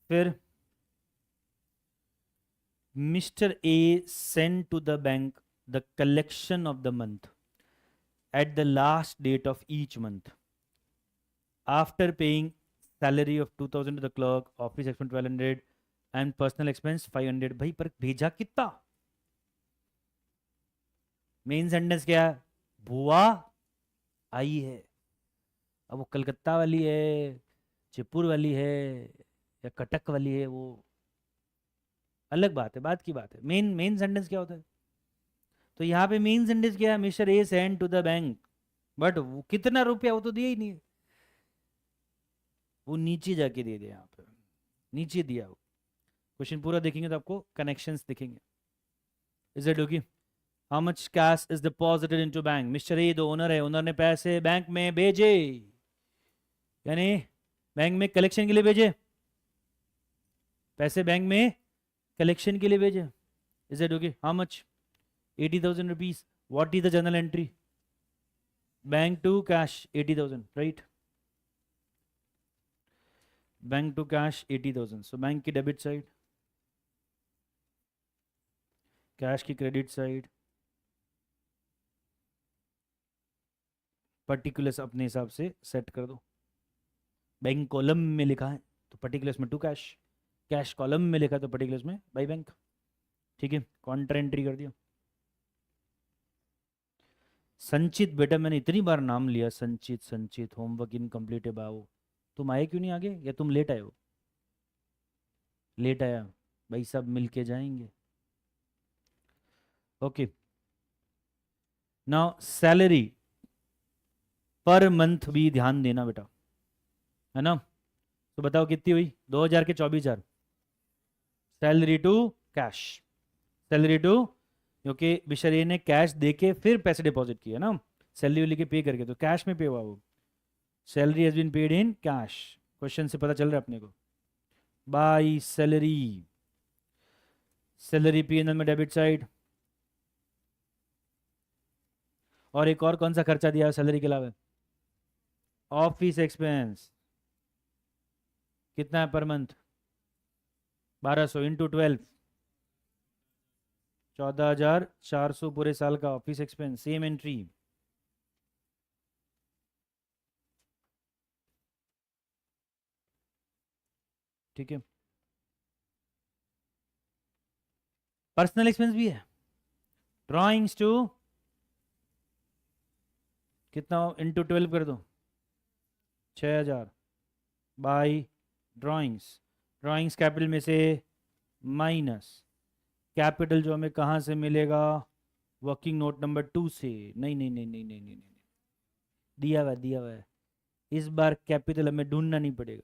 फिर mister A send to the bank the collection of the month at the last date of each month after paying salary of 2,000 to the clerk, office expense 1,200 and personal expense 500। भाई पर भेजा कितना? Main sentence क्या है? बुआ आई है। अब वो कलकत्ता वाली है, जयपुर वाली है या कटक वाली है, वो अलग बात है, बात की बात है। मेन मेन सेंटेंस क्या होता है? तो यहाँ पे मेन सेंटेंस क्या है? Mister A send to the bank, but वो कितना रुपया वो तो दिया ही नहीं, वो नीचे जाके दे दे, यहाँ पे नीचे दिया। वो क्वेश्चन पूरा देखेंगे तो आपको कनेक्शंस दिखेंगे। Is it okay? How much cash is deposited into bank? Mister A दो ओनर है, ओनर ने पैसे बैंक में भेजे, यानी बैंक में कलेक्शन के लिए भेजे, पैसे बैंक में कलेक्शन के लिए भेजे। Is it okay? How much? 80,000 rupees. What is the journal entry? Bank to cash 80,000, right? Bank to cash 80,000, so bank की डेबिट साइड, कैश की क्रेडिट साइड, पर्टिकुलर्स अपने हिसाब से सेट कर दो। बैंक कॉलम में लिखा है तो पर्टिकुलर्स में टू कैश, कैश कॉलम में लिखा है तो पर्टिकुलर्स में बाई बैंक, ठीक है। काउंटर एंट्री कर दिया। संचित, बेटा मैंने इतनी बार नाम लिया संचित संचित, होमवर्क इनकम्प्लीट है बाबू। तुम आए क्यों नहीं आगे, या तुम लेट आए हो? लेट आया भाई, सब मिलके जाएंगे। Okay, now salary per month भी ध्यान देना बेटा, है ना? तो बताओ कितनी हुई? 2,000 के 24,000 salary to cash, salary to, क्योंकि बिशरे ने कैश देके फिर पैसे डिपॉजिट किए ना, सैलरी लेके पे करके, तो कैश में पे हुआ वो। Salary has been paid in cash, question से पता चल रहा है अपने को। By salary, salary P N L में डेबिट साइड, और एक और कौन सा खर्चा दिया है सैलरी के अलावा? Office expense. कितना है पर मंथ? 1200 इंटू 12, 14,400 पूरे साल का ऑफिस एक्सपेंस। Same entry. ठीक है। पर्सनल एक्सपेंस भी है। ड्राइंग्स टू कितना इंटू 12 कर दो, 6,000 बाई ड्राइंग्स। ड्राइंग्स कैपिटल में से माइनस कैपिटल जो हमें कहाँ से मिलेगा? वर्किंग नोट नंबर 2 से। नहीं नहीं नहीं नहीं नहीं नहीं नहीं, दिया हुआ है, दिया हुआ है। इस बार कैपिटल हमें ढूंढना नहीं पड़ेगा,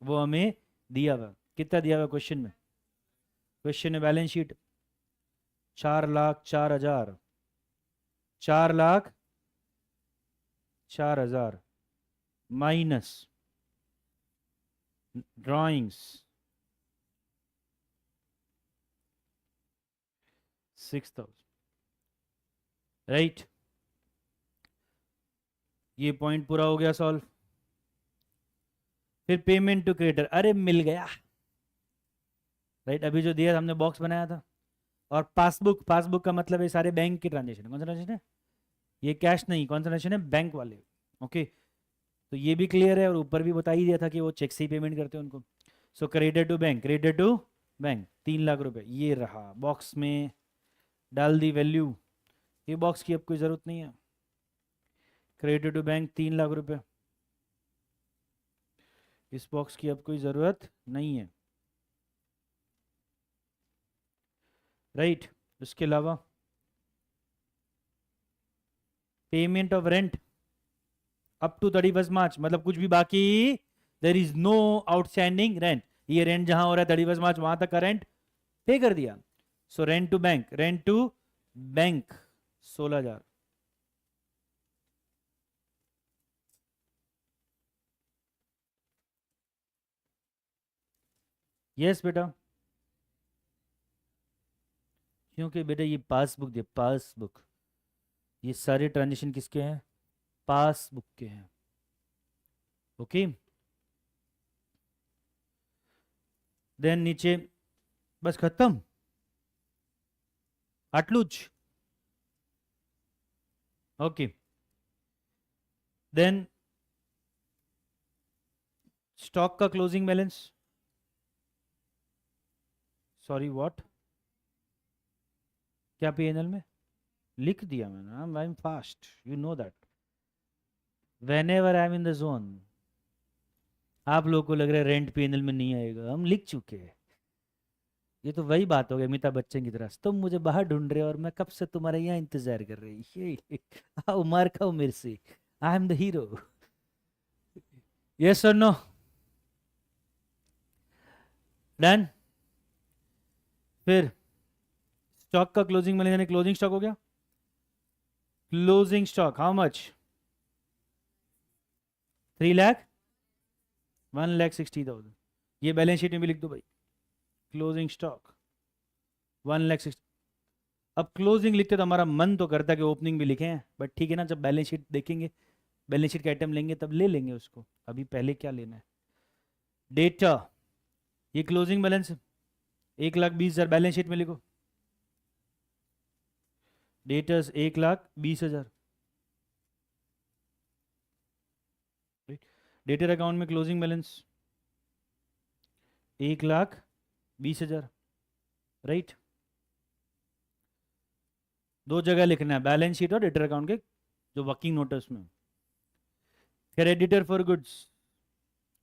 वो हमें दिया हुआ। कितना दिया हुआ क्वेश्चन में? क्वेश्चन में balance sheet 4,04,000, 4,04,000 minus drawings 6,000। Right, ये पॉइंट पूरा हो गया सॉल्व। फिर पेमेंट टू क्रिएटर, अरे मिल गया। राइट, अभी जो दिया हमने बॉक्स बनाया था। और पासबुक, पासबुक का मतलब है सारे बैंक के ट्रांजेक्शन। कौन सा ट्रांजेक्शन है ये? कैश नहीं, कौन सा ट्रांजेक्शन है? बैंक वाले। ओके, तो ये भी क्लियर है। और ऊपर भी बता ही दिया था कि वो चेक से ही पेमेंट करते हैं उनको। So credit to bank, credit to bank 3,00,000 रुपए ये रहा। बॉक्स में डाल दी वैल्यू। ये बॉक्स की अब कोई ज़रूरत नहीं है। क्रेडिट टू बैंक 3,00,000 रुपए, इस बॉक्स की अब कोई ज़रूरत नहीं है। राइट, उसके अलावा payment of rent up to 31 March, मतलब कुछ भी बाकी, there is no outstanding rent. ये रेंट जहां हो रहा है 31 मार्च वहां तक का रेंट पे कर दिया। So rent to bank, rent to bank 16,000। Yes बेटा, क्योंकि बेटा ये पासबुक दे, पासबुक, ये सारे ट्रांजेक्शन किसके हैं? पासबुक के हैं। ओके, देन नीचे बस खत्म, आटलूज। ओके, देन स्टॉक का क्लोजिंग बैलेंस। Sorry what? क्या पीएनएल में लिख दिया मैंने? I am fast, you know that. When ever I am in the zone. आप लोगों को लग रहा है रेंट पीएनएल में नहीं आएगा, हम लिख चुके हैं। ये तो वही बात हो गई अमिताभ बच्चन की तरह, तुम मुझे बाहर ढूंढ रहे हो और मैं कब से तुम्हारे यहाँ इंतजार कर रही। आओ मार खाओ मेरे से, आई एम द हीरो। यस और नो? डन। फिर स्टॉक का क्लोजिंग बैलेंस यानी क्लोजिंग स्टॉक हो गया। Closing stock how much? 3,00,000, 1,60,000। ये बैलेंस शीट में भी लिख दो भाई, क्लोजिंग स्टॉक 1,60,000। अब क्लोजिंग लिखते तो हमारा मन तो करता है कि ओपनिंग भी लिखें, बट ठीक है ना, जब बैलेंस शीट देखेंगे, बैलेंस शीट का आइटम लेंगे तब ले लेंगे उसको। अभी पहले क्या लेना है? डेटा, ये क्लोजिंग बैलेंस 1,20,000 बैलेंस शीट में लिखो। डेटर्स 1,20,000। डेटर अकाउंट में क्लोजिंग बैलेंस 1,20,000। राइट, दो जगह लिखना है, बैलेंस शीट और डेटर अकाउंट के जो वर्किंग नोट है उसमें। Creditor for goods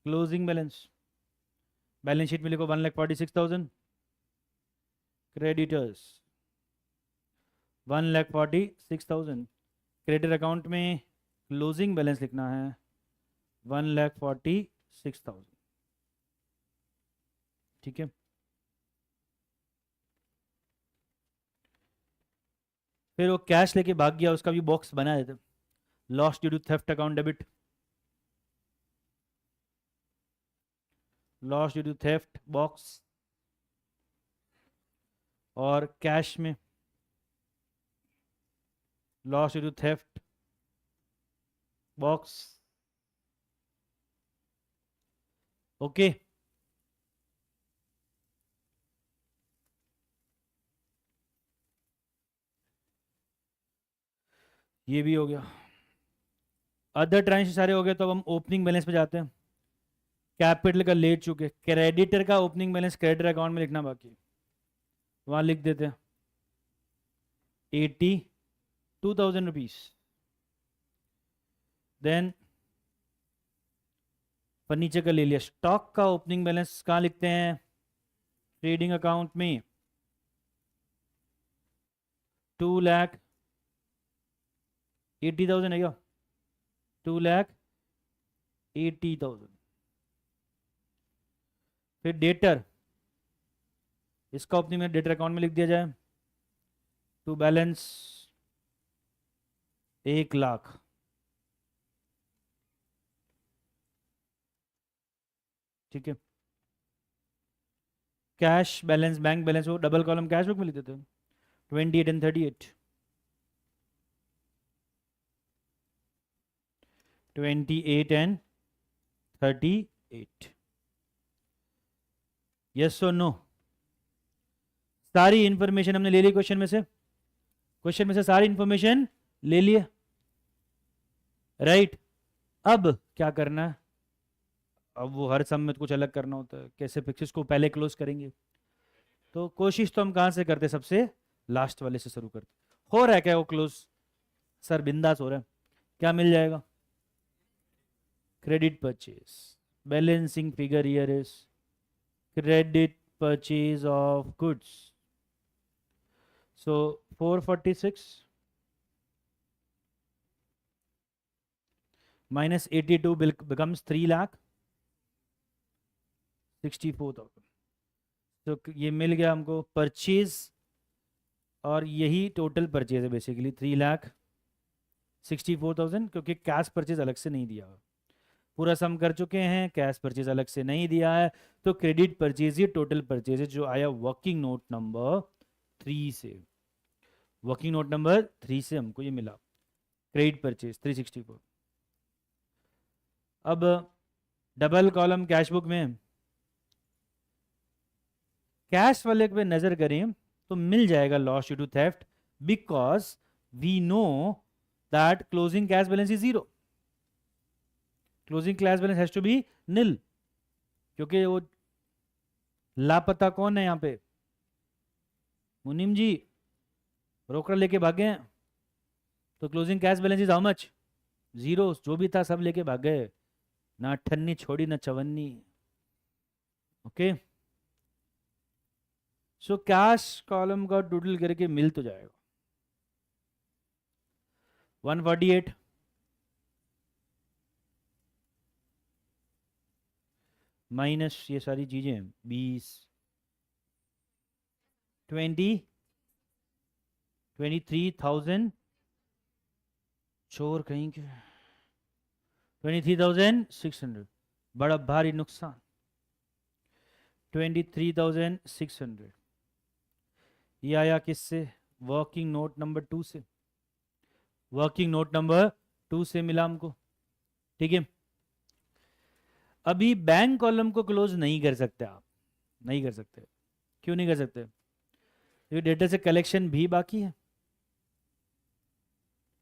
closing balance, balance sheet में लिखो 1,46,000। क्रेडिटर्स 1,46,000। क्रेडिटर अकाउंट में क्लोजिंग बैलेंस लिखना है 1,46,000। ठीक है, फिर वो कैश लेके भाग गया, उसका भी बॉक्स बना देते। Loss due to theft account debit, loss due to theft box. और कैश में loss due to theft box. Okay, ये भी हो गया। अदर ट्रांजेक्शन सारे हो गए, तो अब हम ओपनिंग बैलेंस पे जाते हैं। कैपिटल का ले चुके, क्रेडिटर का ओपनिंग बैलेंस क्रेडिटर अकाउंट में लिखना बाकी, वहां लिख देते हैं 82,000 रुपीज। देन फर्नीचर का ले लिया। स्टॉक का ओपनिंग बैलेंस कहाँ लिखते हैं? ट्रेडिंग अकाउंट में 2,80,000 है क्या? 2,80,000। फिर डेटर, इसका ओपनिंग में डेटर अकाउंट में लिख दिया जाए, टू बैलेंस 1,00,000। ठीक है। कैश बैलेंस, बैंक बैलेंस, वो डबल कॉलम कैश बुक में लिख देते हैं 28 एंड 38। 28 एंड 38। यस और नो? सारी इंफॉर्मेशन हमने ले ली क्वेश्चन में से, क्वेश्चन में से सारी इंफॉर्मेशन ले लिए, राइट। अब क्या करना है? अब वो हर सम में कुछ अलग करना होता है, कैसे पिक्चर्स को पहले क्लोज करेंगे। तो कोशिश तो हम कहाँ से करते, सबसे लास्ट वाले से शुरू करते। हो रहा है क्या वो क्लोज? सर बिंदास हो रहा है। क्या मिल जाएगा? Credit purchase, balancing figure here is credit purchase of goods. So 446 minus 82 becomes 3,64,000। तो ये मिल गया हमको परचेज, और यही टोटल परचेज है बेसिकली 3,64,000, क्योंकि कैश परचेज अलग से नहीं दिया हुआ। पूरा सम कर चुके हैं, कैश परचेज अलग से नहीं दिया है, तो क्रेडिट परचेज ही टोटल परचेज है जो आया वर्किंग नोट नंबर 3 से। वर्किंग नोट नंबर 3 से हमको ये मिला क्रेडिट परचेज 364। अब डबल कॉलम कैश बुक में कैश वाले पे नजर करें तो मिल जाएगा loss due to theft, because we know that closing cash balance is 0। Closing cash balance has to be nil, क्योंकि वो लापता कौन है यहाँ पे? मुनीम जी रोकड़ा लेके भागे हैं, तो closing cash balance is how much? 0। जो भी था सब लेके भागे, ना अठन्नी छोड़ी ना चवन्नी। ओके, सो कैश कॉलम का टोटल करके मिल तो जाएगा 148 माइनस ये सारी चीजें 20 23,000, चोर कहीं के, 23,600, बड़ा भारी नुकसान 23,600। ये आया किससे? वर्किंग नोट नंबर 2 से। वर्किंग नोट नंबर 2 से मिला हमको। ठीक है, अभी बैंक कॉलम को क्लोज नहीं कर सकते आप, नहीं कर सकते। क्यों नहीं कर सकते? क्योंकि डेटा से कलेक्शन भी बाकी है,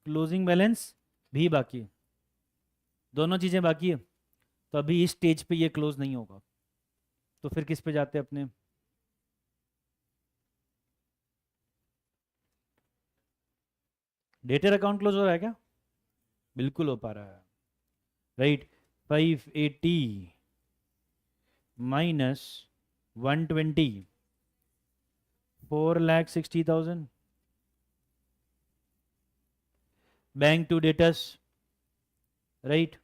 क्लोजिंग बैलेंस भी बाकी है, दोनों चीजें बाकी है। तो अभी इस स्टेज पे ये क्लोज नहीं होगा, तो फिर किस पे जाते हैं अपने? डेटर अकाउंट क्लोज हो रहा है क्या? बिल्कुल हो पा रहा है, right. 580 minus 120, 4,60,000। Bank to debtors, right.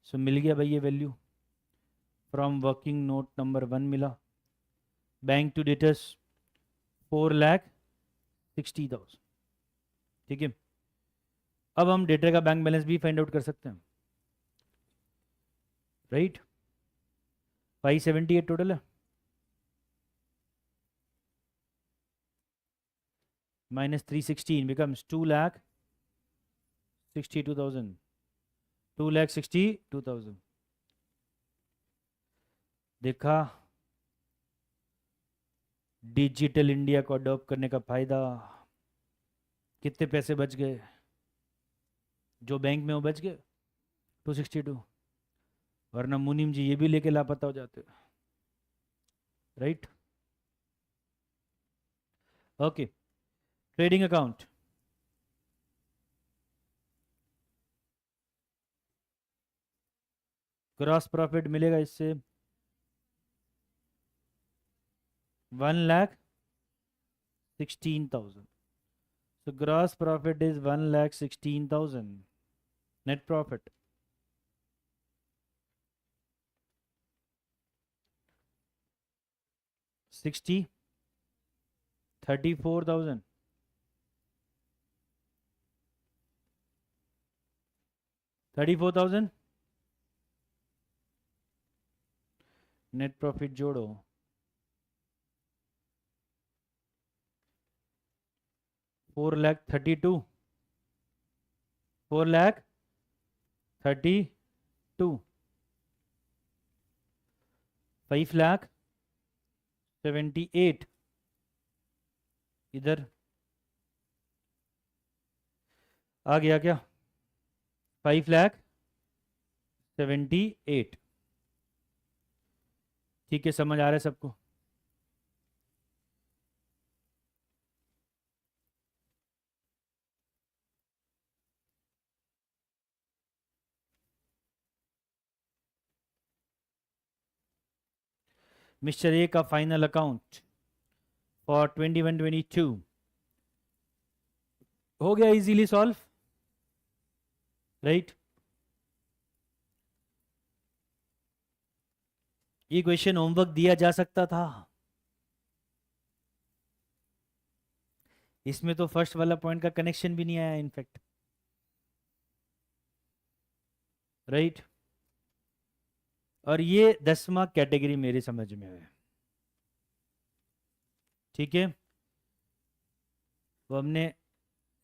So मिल गया भाई ये value from working note number 1 मिला। Bank to debtors 4,60,000। ठीक है, अब हम डेटर का बैंक बैलेंस भी फाइंड आउट कर सकते हैं, राइट। 578 टोटल है। minus 316 becomes 2,62,000. 2,62,000. देखा डिजिटल इंडिया को अडॉप्ट करने का फायदा। कितने पैसे बच गए जो बैंक में वो बच गए 262, वरना मुनीम जी ये भी लेके लापता हो जाते। Right, okay. Trading account, gross profit मिलेगा इससे 1,16,000. So gross profit is 1,16,000. Net profit 34,000. 34,000 net profit जोड़ो 4,32,000. 4,32,000. 5,78,000 इधर आ गया क्या 5,78,000. ठीक है, समझ आ रहा है सबको? मिस्टर ए का फाइनल अकाउंट फॉर 21-22 हो गया इजीली सॉल्व. राइट, ये क्वेश्चन होमवर्क दिया जा सकता था. इसमें तो फर्स्ट वाला पॉइंट का कनेक्शन भी नहीं आया इनफैक्ट. राइट, और ये 10 मार्क कैटेगरी मेरी समझ में है. ठीक है, वो हमने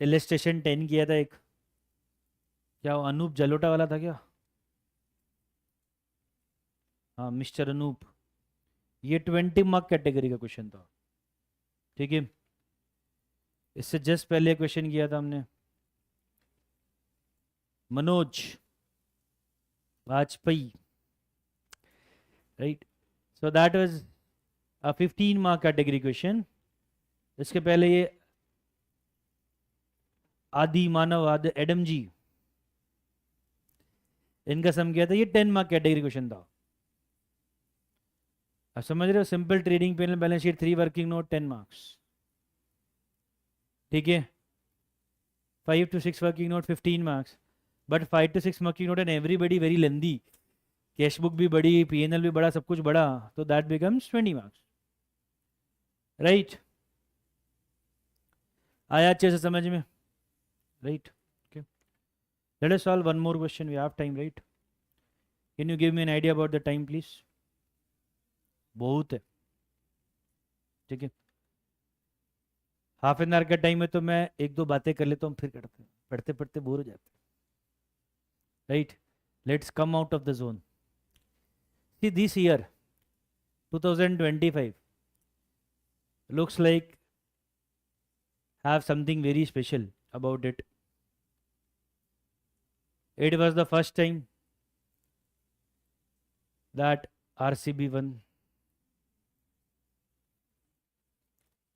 इलस्ट्रेशन 10 किया था एक, क्या वो अनूप जलोटा वाला था क्या? हाँ, मिस्टर अनूप. ये 20 मार्क कैटेगरी का क्वेश्चन था. ठीक है, इससे जस्ट पहले क्वेश्चन किया था हमने Manoj Vajpayee. Right, so that was a 15 mark category question. इसके पहले ये आदि मानव आदि एडम जी, इनका सम किया था, ये 10 मार्क कैटेगरी क्वेश्चन था. आप समझ रहे हो? Simple trading panel balance sheet 3 working note 10 marks. ठीक है, 5 to 6 working note 15 marks. But 5 to 6 working note and everybody very lengthy, cash book भी बड़ी, पीएनएल भी बड़ा, सब कुछ बड़ा, तो दैट बिकम्स 20 मार्क्स. राइट, आया अच्छे से समझ में? Right, okay. Let us solve one more question, we have time. Right, can you give me an idea about the time please? बहुत है. ठीक है, हाफ एन आवर का टाइम है, तो मैं एक दो बातें कर लेता हूँ, फिर करते हैं. पढ़ते पढ़ते बोर हो जाते हैं. Right, let's come out of the zone. See this year 2025 looks like have something very special about it. It was the first time that RCB won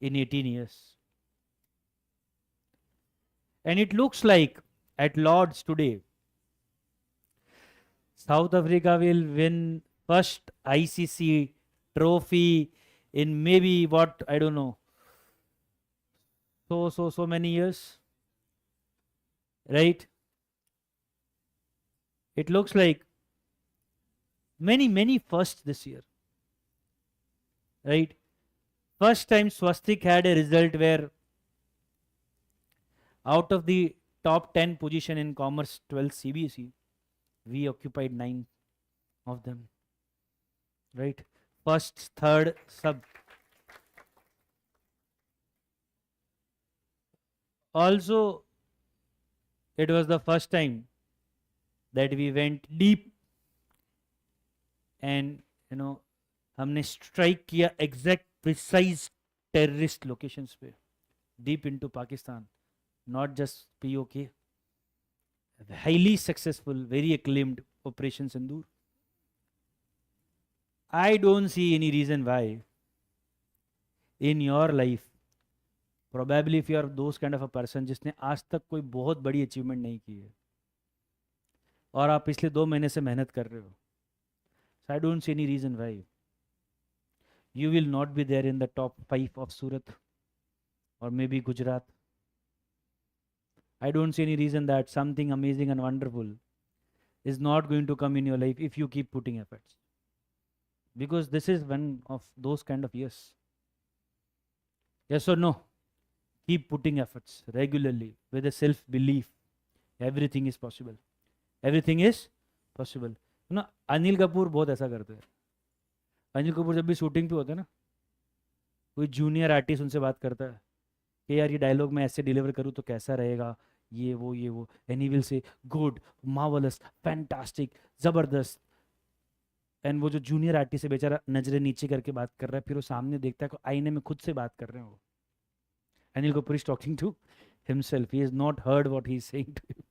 in 18 years. And it looks like at Lords today, South Africa will win first ICC trophy in maybe what, I don't know, so many years. Right? It looks like many firsts this year. Right? First time Swastik had a result where out of the top 10 position in Commerce 12 CBSE, we occupied 9 of them. Right? First, third, sub. also it was the first time that we went deep and हमने strike किया exact precise terrorist locations पे, deep into Pakistan, not just PoK, highly successful, very acclaimed operation Sindoor. I don't see any reason why in your life, probably if you are those kind of a person जिसने आज तक कोई बहुत बड़ी achievement नहीं की है और आप पिछले 2 महीने से मेहनत कर रहे हो, so I don't see any reason why you will not be there in the top 5 of Surat or maybe Gujarat. I don't see any reason that something amazing and wonderful is not going to come in your life if you keep putting efforts. Because this is one of those kind of years. Yes or no? Keep putting efforts regularly with a self-belief. Everything is possible. Everything is possible. Anil Kapoor बहुत ऐसा करते हैं. अनिल कपूर जब भी shooting पे होता है ना, कोई जूनियर आर्टिस्ट उनसे बात करता है कि यार ये डायलॉग मैं ऐसे डिलीवर करूँ तो कैसा रहेगा, ये वो, and he will say good, marvellous, fantastic, ज़बरदस्त. एंड वो जो जूनियर आर्टिस्ट है बेचारा नजरें नीचे करके बात कर रहा है, फिर वो सामने देखता है कि आईने में खुद से बात कर रहे हैं वो. Anil Kapoor is talking to himself, he is not heard what he is saying to you,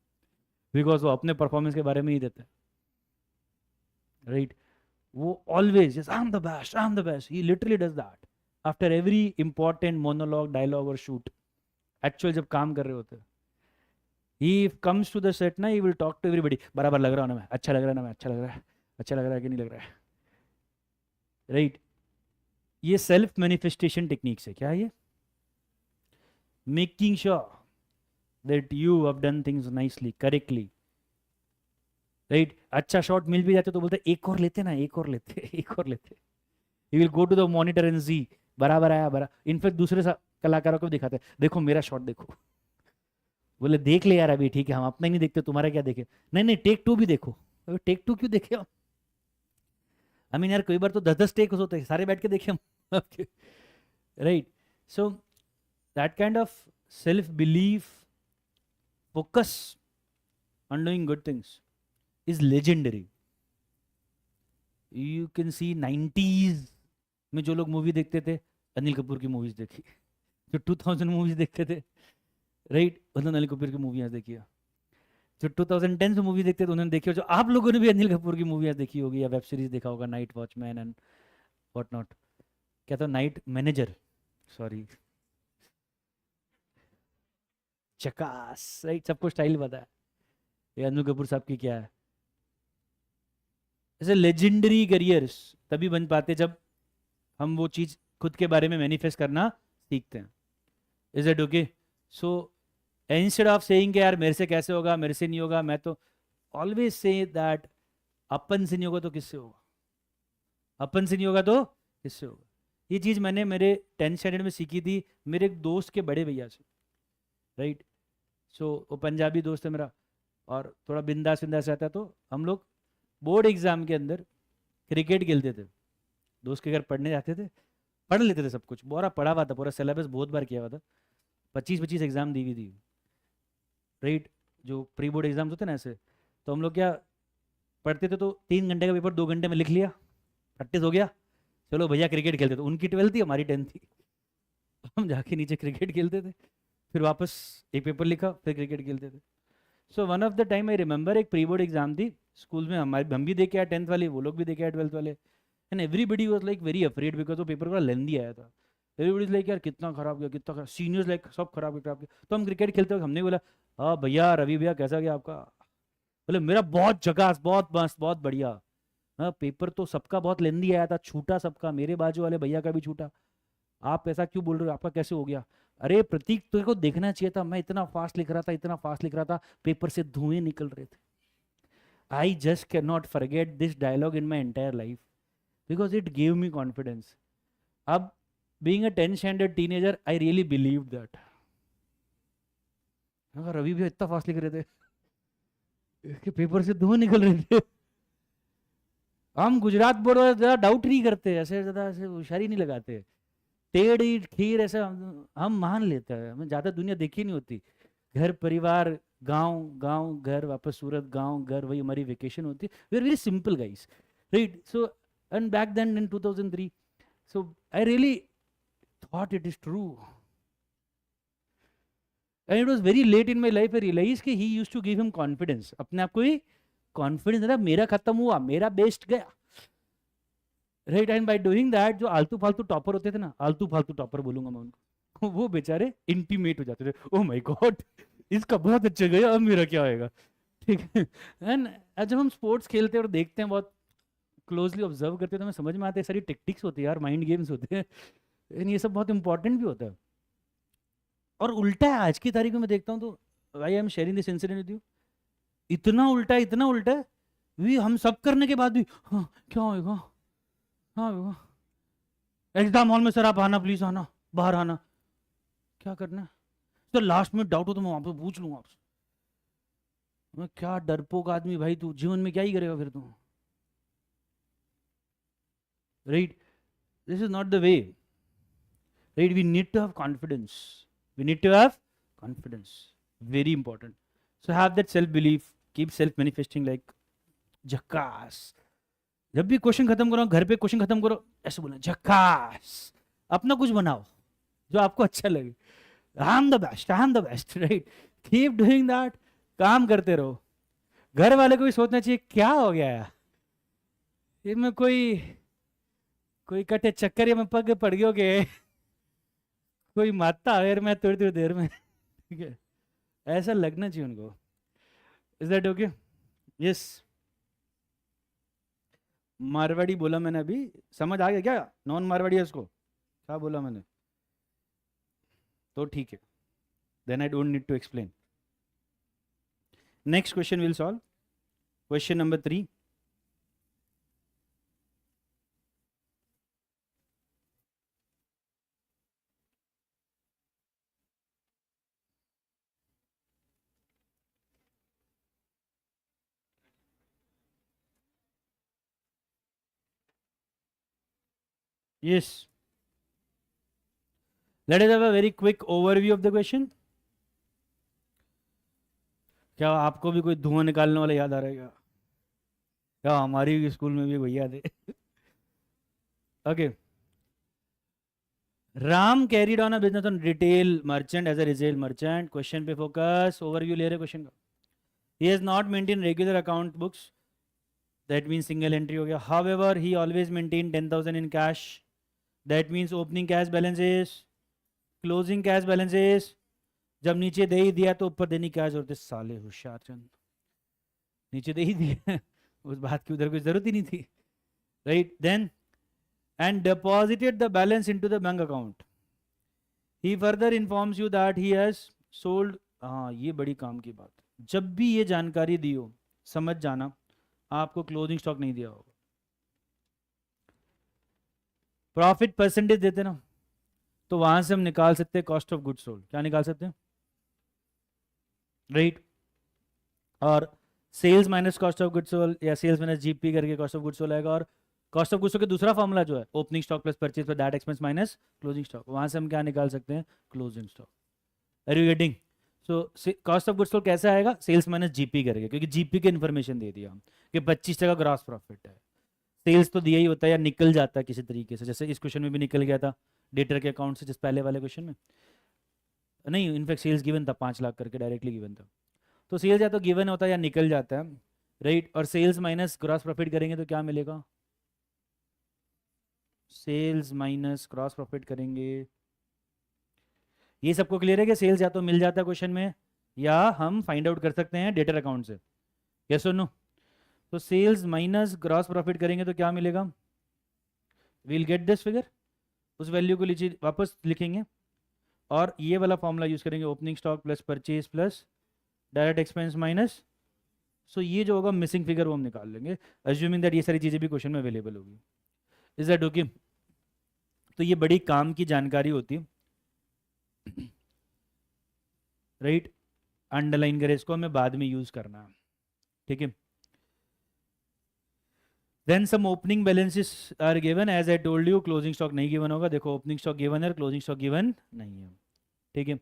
because वो अपने परफॉर्मेंस के बारे में ही देता है, राइट. वो always I am the best, I am the best. He literally does that after every important monologue, dialogue और shoot. Actual जब काम कर रहे होते हैं, he comes to the set ना, he will talk to everybody, बराबर लग रहा है ना मैं, अच्छा लग रहा है ना मैं, अच्छा लग रहा है, अच्छा लग रहा है कि नहीं लग रहा है, राइट. ये सेल्फ मैनिफेस्टेशन टेक्निक्स है. क्या है ये? Making sure that you have done things nicely, correctly, right. अच्छा शॉट मिल भी जाते तो बोलते एक और लेते ना, एक और लेते, एक और लेते. He will go to the monitor and see बराबर आया, बराबर. इनफैक्ट दूसरे कलाकारों को दिखाते, देखो मेरा शॉट देखो. बोले देख ले यार अभी, ठीक है हम अपना ही नहीं देखते, तुम्हारा क्या देखे. नहीं टेक 2 भी देखो. टेक 2 क्यों देखे हम? आई मीन यार कई बार तो 10-10 टेक होते हैं, सारे बैठ के देखे हम, right. So that kind of self belief, focus on doing good things is legendary. You can C 90s में जो लोग मूवी देखते थे, अनिल कपूर की मूवीज देखी. जो 2000 मूवीज देखते थे, राइट, मतलब अनिल कपूर की मूवियाँ देखी है. जो 2010 में मूवी देखते थे उन्होंने देखी, जो आप लोगों ने भी अनिल कपूर की मूवियाँ देखी होगी या वेब सीरीज देखा होगा, night watchman and what not. क्या था, नाइट मैनेजर, सॉरी, चकास, राइट. सबको स्टाइल पता है ये अनिल कपूर साहब की क्या है. ऐसे लेजेंडरी करियर्स तभी बन पाते जब हम वो चीज़ खुद के बारे में मैनिफेस्ट करना सीखते हैं. Is it okay? So instead of saying कि यार मेरे से कैसे होगा, मेरे से नहीं होगा, मैं तो ऑलवेज से दैट अपन से नहीं होगा तो किससे होगा, अपन से नहीं होगा तो किससे होगा. ये चीज़ मैंने मेरे 10th स्टैंडर्ड में सीखी थी मेरे एक दोस्त के बड़े भैया से, राइट. सो वो पंजाबी दोस्त है मेरा और थोड़ा बिंदास बिंदास रहता है. तो हम लोग बोर्ड एग्जाम के अंदर क्रिकेट खेलते थे, दोस्त के घर पढ़ने जाते थे, पढ़ लेते थे सब कुछ, पूरा पढ़ा हुआ था, पूरा सिलेबस बहुत बार किया हुआ था, 25-25 एग्जाम दी हुई थी, राइट. जो प्री बोर्ड एग्जाम्स होते हैं ना ऐसे, तो हम लोग क्या पढ़ते थे, तो 3 घंटे का पेपर 2 घंटे में लिख लिया, प्रैक्टिस हो गया, चलो भैया क्रिकेट खेलते थे. उनकी 12th थी, हमारी 10th थी. हम जाके नीचे क्रिकेट खेलते थे, फिर वापस एक पेपर लिखा, फिर क्रिकेट खेलते थे. So one of the time I remember एक प्री बोर्ड एग्जाम थी स्कूल में, हमारे हम भी देखे आए 10th वाले, वो लोग भी देखे आए 12th वाले. And everybody was like very afraid because वो पेपर बड़ा लेंदी आया था. एवरीबडी लाइक यार कितना खराब गया, कितना खराब, सीनियर्स लाइक सब खराब खराब गया. तो हम क्रिकेट खेलते वक्त हमने बोला, हाँ भैया रवि भैया कैसा गया आपका? बोले मेरा बहुत झकास, बहुत मस्त, बहुत बढ़िया. हाँ पेपर तो सबका बहुत लेंदी आया था, छूटा सबका, मेरे बाजू वाले भैया का भी छूटा. आप ऐसा क्यों बोल रहे हो, आपका कैसे हो गया? अरे प्रतीक तेरे को देखना चाहिए था, मैं इतना फास्ट लिख रहा था, इतना फास्ट लिख रहा था, पेपर से धुएं निकल रहे थे. I just can not forget this dialogue in my entire life because it give me confidence. अब being a 10th standard teenager I really believe that. Ravi भी इतना फास्ट लिख रहे थे कि पेपर से धुएं निकल रहे थे. हम गुजरात बोर्ड वाले ज़्यादा डाउट नहीं करते, ऐसे ज़्यादा ऐसे होशियारी नहीं लगाते, टेढ़ी खीर ऐसे हम मान लेते हैं, हमें ज़्यादा दुनिया देखी नहीं होती. घर परिवार, गांव गांव घर, वापस सूरत गांव घर, वही हमारी वेकेशन होती है. We are very simple guys, right? So and back then in 2003, so I really thought it is true, and it was very late in my life I realized कि he used to give him confidence. अपने आप को ही confidence था, मेरा खत्म हुआ, मेरा best गया, right? And by doing that, जो आलतू फालतू टॉपर होते थे ना, आलतू फालतू टॉपर बोलूंगा मैं उनको, वो बेचारे इंटीमेट हो जाते थे. ओ माय गॉड, इसका बहुत अच्छा गया, अब मेरा क्या होएगा, ठीक है? एंड जब हम स्पोर्ट्स खेलते हैं और देखते हैं, बहुत क्लोजली ऑब्जर्व करते हैं, तो हमें समझ में आता है सारी टेक्टिक्स होती है यार, माइंड गेम्स होते हैं, एंड ये सब बहुत इंपॉर्टेंट भी होता है. और उल्टा है आज की तारीख में, मैं देखता हूँ तो, I am sharing this incident with you, इतना उल्टा है, इतना उल्टा है. भी हम सब करने के बाद भी, हाँ क्या होएगा, हाँ होगा, एग्जाम हॉल में सर आप आना प्लीज, आना, बाहर आना, क्या करना है सर, लास्ट में डाउट हो तो मैं वहां पे पूछ लूंगा आपसे. मैं क्या डरपोक आदमी भाई, तू जीवन में क्या ही करेगा फिर तू, right? This is not the way, right? We need to have confidence, we need to have confidence, very important. So have that self belief, keep self manifesting like झकास. जब भी क्वेश्चन खत्म करो, घर पे क्वेश्चन खत्म करो, ऐसे बोलना झकास, अपना कुछ बनाओ जो आपको अच्छा लगे. आई am the best, I am the best, right? Keep doing that, काम करते रहो. घर वाले को भी सोचना चाहिए क्या हो गया यार, ये में कोई कोई कटे चक्कर या में पग पड़ गयो के कोई मारता अगर मैं थोड़ी थोड़ी देर में, ठीक है? ऐसा लगना चाहिए उनको. Is that okay? Yes. Marwari बोला मैंने अभी, समझ आ गया क्या? नॉन मारवाड़ी है उसको क्या बोला मैंने, तो ठीक है, then I don't need to explain. Next question will solve. Question number 3. Yes. Let us have a very quick overview of the question. क्या आपको भी कोई धुआं निकालने वाला याद आ रहा है क्या? क्या हमारी स्कूल में भी भैया थे. Okay. Ram carried on a business on retail merchant as a retail merchant. Question पे फोकस, ओवरव्यू ले रहे क्वेश्चन का. He has not maintain regular account books, that means single entry हो गया. However he always maintain 10,000 in cash, that means opening cash balances, closing cash balances. जब नीचे दे ही दिया तो ऊपर देने की क्या जरूरत है, साले होशियार चंद, नीचे दे ही दिया उस बात की उधर कोई जरूरत ही नहीं थी, right? Then and deposited the balance into the bank account. He further informs you that he has sold. हाँ, ये बड़ी काम की बात. जब भी ये जानकारी दी हो, समझ जाना आपको क्लोजिंग स्टॉक नहीं दिया होगा. प्रॉफिट परसेंटेज देते ना, तो वहां से हम निकाल सकते हैं कॉस्ट ऑफ गुड्स सोल्ड. क्या निकाल सकते हैं, राइट? और sales minus cost of goods sold, या सेल्स माइनस जीपी करके कॉस्ट ऑफ गुड्स सोल्ड आएगा. और कॉस्ट ऑफ गुड्स सोल्ड का दूसरा फॉर्मूला जो है, opening stock plus purchase plus that expense minus closing stock. वहां से हम क्या निकाल सकते हैं, closing stock. Are you getting? So cost of goods sold कैसे आएगा, सेल्स माइनस जीपी करके, क्योंकि जीपी की इन्फॉर्मेशन दे दिया हम कि 25% ग्रॉस प्रॉफिट है. सेल्स तो दिया ही होता है या निकल जाता है किसी तरीके से, जैसे इस क्वेश्चन में भी निकल गया था डेटर के अकाउंट से, जिस पहले वाले क्वेश्चन में नहीं, इनफैक्ट सेल्स गिवन था 5 लाख करके, डायरेक्टली गिवन था. तो सेल्स या तो गिवन होता है या निकल जाता है, राइट? और सेल्स माइनस ग्रॉस प्रॉफिट करेंगे तो क्या मिलेगा, सेल्स माइनस ग्रॉस प्रॉफिट करेंगे. ये सबको क्लियर है कि सेल्स या तो मिल जाता है क्वेश्चन में, या हम फाइंड आउट कर सकते हैं डेटर अकाउंट से. यस और नो? तो सेल्स माइनस ग्रॉस प्रॉफिट करेंगे तो क्या मिलेगा, विल गेट दिस फिगर. उस वैल्यू को लीजिए वापस लिखेंगे, और ये वाला फॉर्मूला यूज करेंगे, opening stock plus purchase plus direct expense minus. So ये जो होगा मिसिंग फिगर वो हम निकाल लेंगे, अज्यूमिंग दैट ये सारी चीज़ें भी क्वेश्चन में अवेलेबल होगी. Is that okay? तो ये बड़ी काम की जानकारी होती है, राइट? अंडरलाइन करें इसको, हमें बाद में यूज करना है, ठीक है? Then some opening balances are given, as I told you closing stock नहीं गिवन होगा. देखो ओपनिंग स्टॉक गिवन है, क्लोजिंग स्टॉक गिवन नहीं है, ठीक है?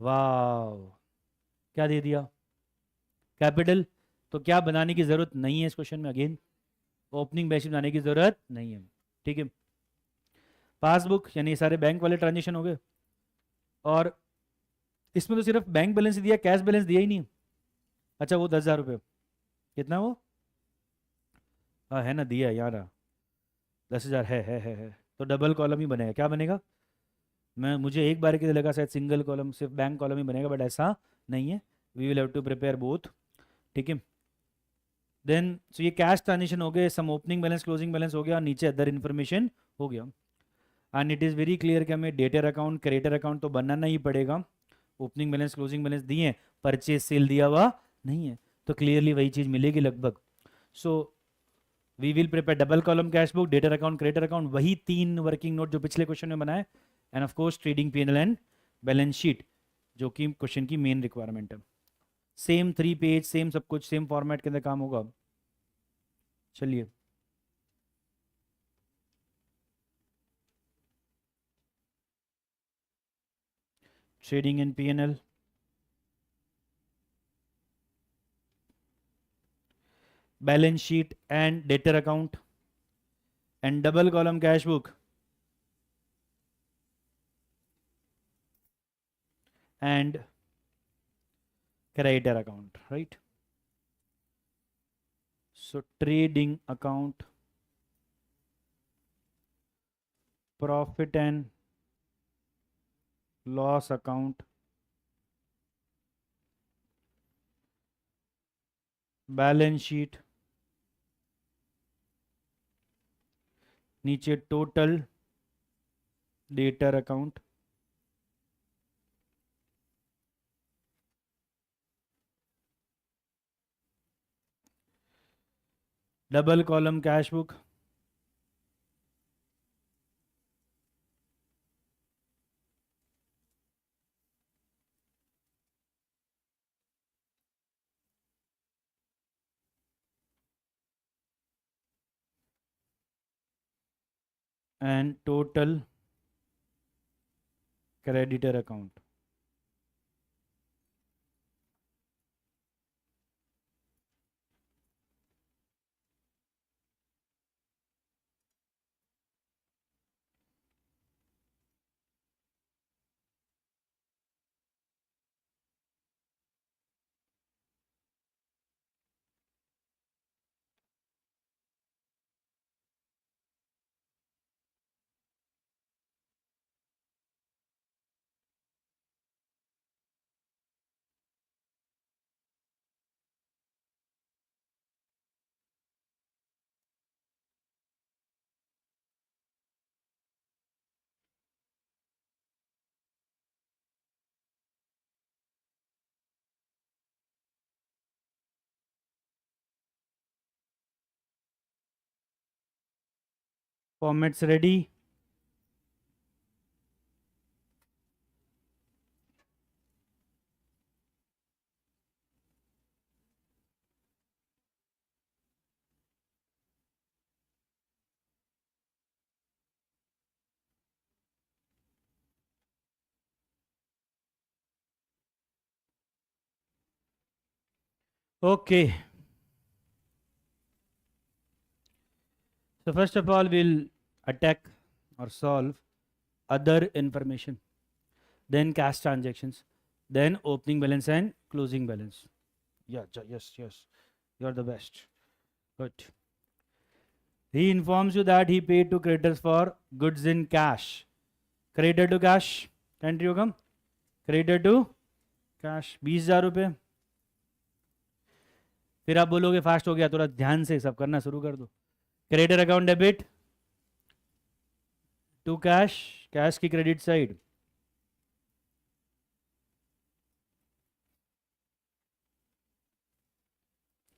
वाह, क्या दे दिया, कैपिटल। तो क्या बनाने की जरूरत नहीं है इस क्वेश्चन में, अगेन ओपनिंग बैलेंस शीट बनाने की जरूरत नहीं है। ठीक है, पासबुक यानी ये सारे बैंक वाले ट्रांजेक्शन हो गए, और इसमें तो सिर्फ बैंक बैलेंस दिया, कैश बैलेंस दिया ही नहीं। अच्छा वो 10,000 रुपये, कितना वो, हाँ है ना, दिया है यार, 10,000 है। तो डबल कॉलम ही बनेगा, क्या बनेगा, मैं मुझे एक बार के लिए लगा शायद सिंगल कॉलम सिर्फ बैंक कॉलम ही बनेगा, बट ऐसा नहीं है, we will have to prepare both. ठीक है, देन सो ये कैश ट्रांजेक्शन हो गए, some opening balance closing balance हो गया, और नीचे अदर इन्फॉर्मेशन हो गया। And it is very clear कि हमें डेटर अकाउंट क्रेडिटर अकाउंट तो बनाना ही पड़ेगा। ओपनिंग बैलेंस क्लोजिंग बैलेंस दिए, परचेज सेल दिया हुआ नहीं है, तो क्लियरली वही चीज़ मिलेगी लगभग। So we will prepare double column cash book, debtor account creditor account, वही 3 वर्किंग नोट जो पिछले क्वेश्चन में बनाए, and of course trading P and balance sheet जो कि क्वेश्चन की मेन रिक्वायरमेंट है। सेम 3 पेज, सेम सब कुछ, सेम फॉर्मेट के अंदर काम होगा। चलिए, trading in P N L, balance sheet and debtor account, and double column cash book and creditor account, right? So trading account, profit and loss account, balance sheet, नीचे total debtor account, double column cash book, and total creditor account. Formats ready. Okay. So first of all, we'll attack or solve other information, then cash transactions, then opening balance and closing balance. Yeah, yes. You're the best. Good. He informs you that he paid to creditors for goods in cash. Creditor to cash. Entry होगा creditor to cash 20,000 रुपये। फिर आप बोलोगे fast हो गया, थोड़ा ध्यान से सब करना शुरू कर दो। Creditor account debit to cash, cash की क्रेडिट साइड,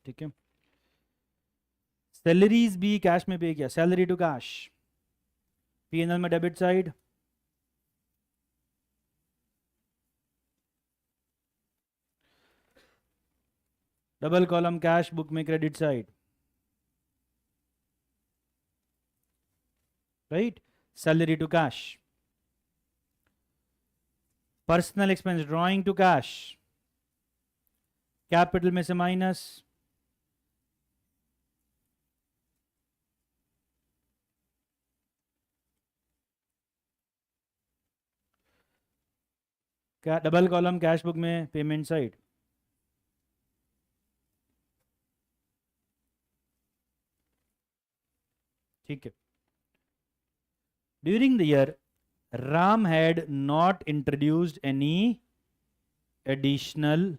ठीक है। सैलरीज भी कैश में पे किया, सैलरी टू कैश, पीएनएल में debit side, double column cash book में credit side, right, salary to cash, personal expense drawing to cash, capital में से माइनस, क्या डबल कॉलम कैश बुक में पेमेंट साइड, ठीक है। During the year Ram had not introduced any additional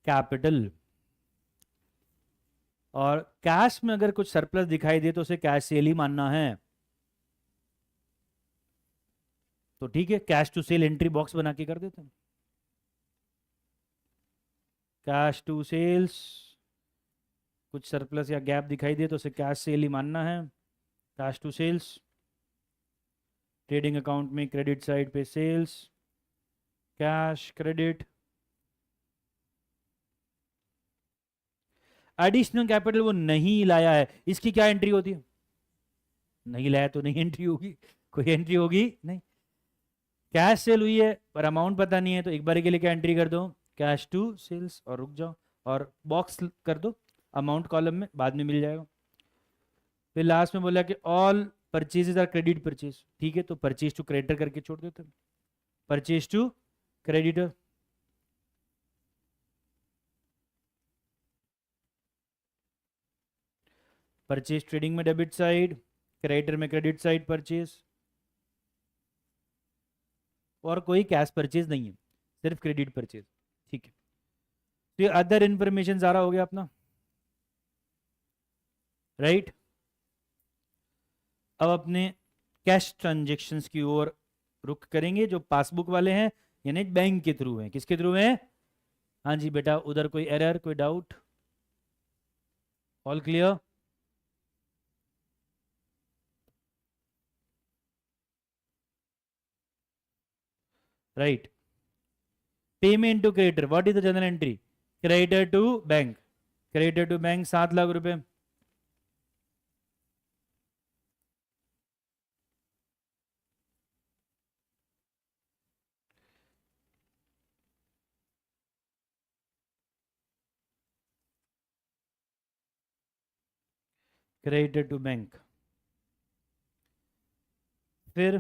capital, और cash में अगर कुछ सरप्लस दिखाई दे तो उसे कैश सेल ही मानना है। तो ठीक है, cash to sale entry box बना के कर देते हैं। कैश टू सेल्स, कुछ सरप्लस या गैप दिखाई दे तो उसे कैश सेल ही मानना है। Cash to sales, trading account में क्रेडिट साइड पे sales, cash credit. Additional capital वो नहीं लाया है, इसकी क्या एंट्री होती है? नहीं लाया तो नहीं एंट्री होगी, कोई एंट्री होगी नहीं। कैश सेल हुई है पर अमाउंट पता नहीं है, तो एक बार के लिए क्या एंट्री कर दो, कैश टू सेल्स, और रुक जाओ और बॉक्स कर दो अमाउंट कॉलम में, बाद में मिल जाएगा। फिर लास्ट में बोला कि all purchases are credit purchase, ठीक है, तो परचेज टू क्रेडिटर करके छोड़ देते हैं, purchase to creditor. Purchase trading में डेबिट साइड, क्रेडिटर में क्रेडिट साइड परचेज, और कोई कैश परचेज नहीं है, सिर्फ क्रेडिट परचेज, ठीक है। तो ये अदर इंफॉर्मेशन सारा हो गया अपना, राइट। अब अपने कैश ट्रांजेक्शन्स की ओर रुख करेंगे, जो पासबुक वाले हैं यानी बैंक के थ्रू हैं। किसके थ्रू हैं? हाँ जी बेटा, उधर कोई एरर, कोई doubt? All clear? Right. Payment to creditor, what is the journal entry? Creditor to bank, creditor to bank 7 lakh रुपए, क्रेडिटर टू बैंक। फिर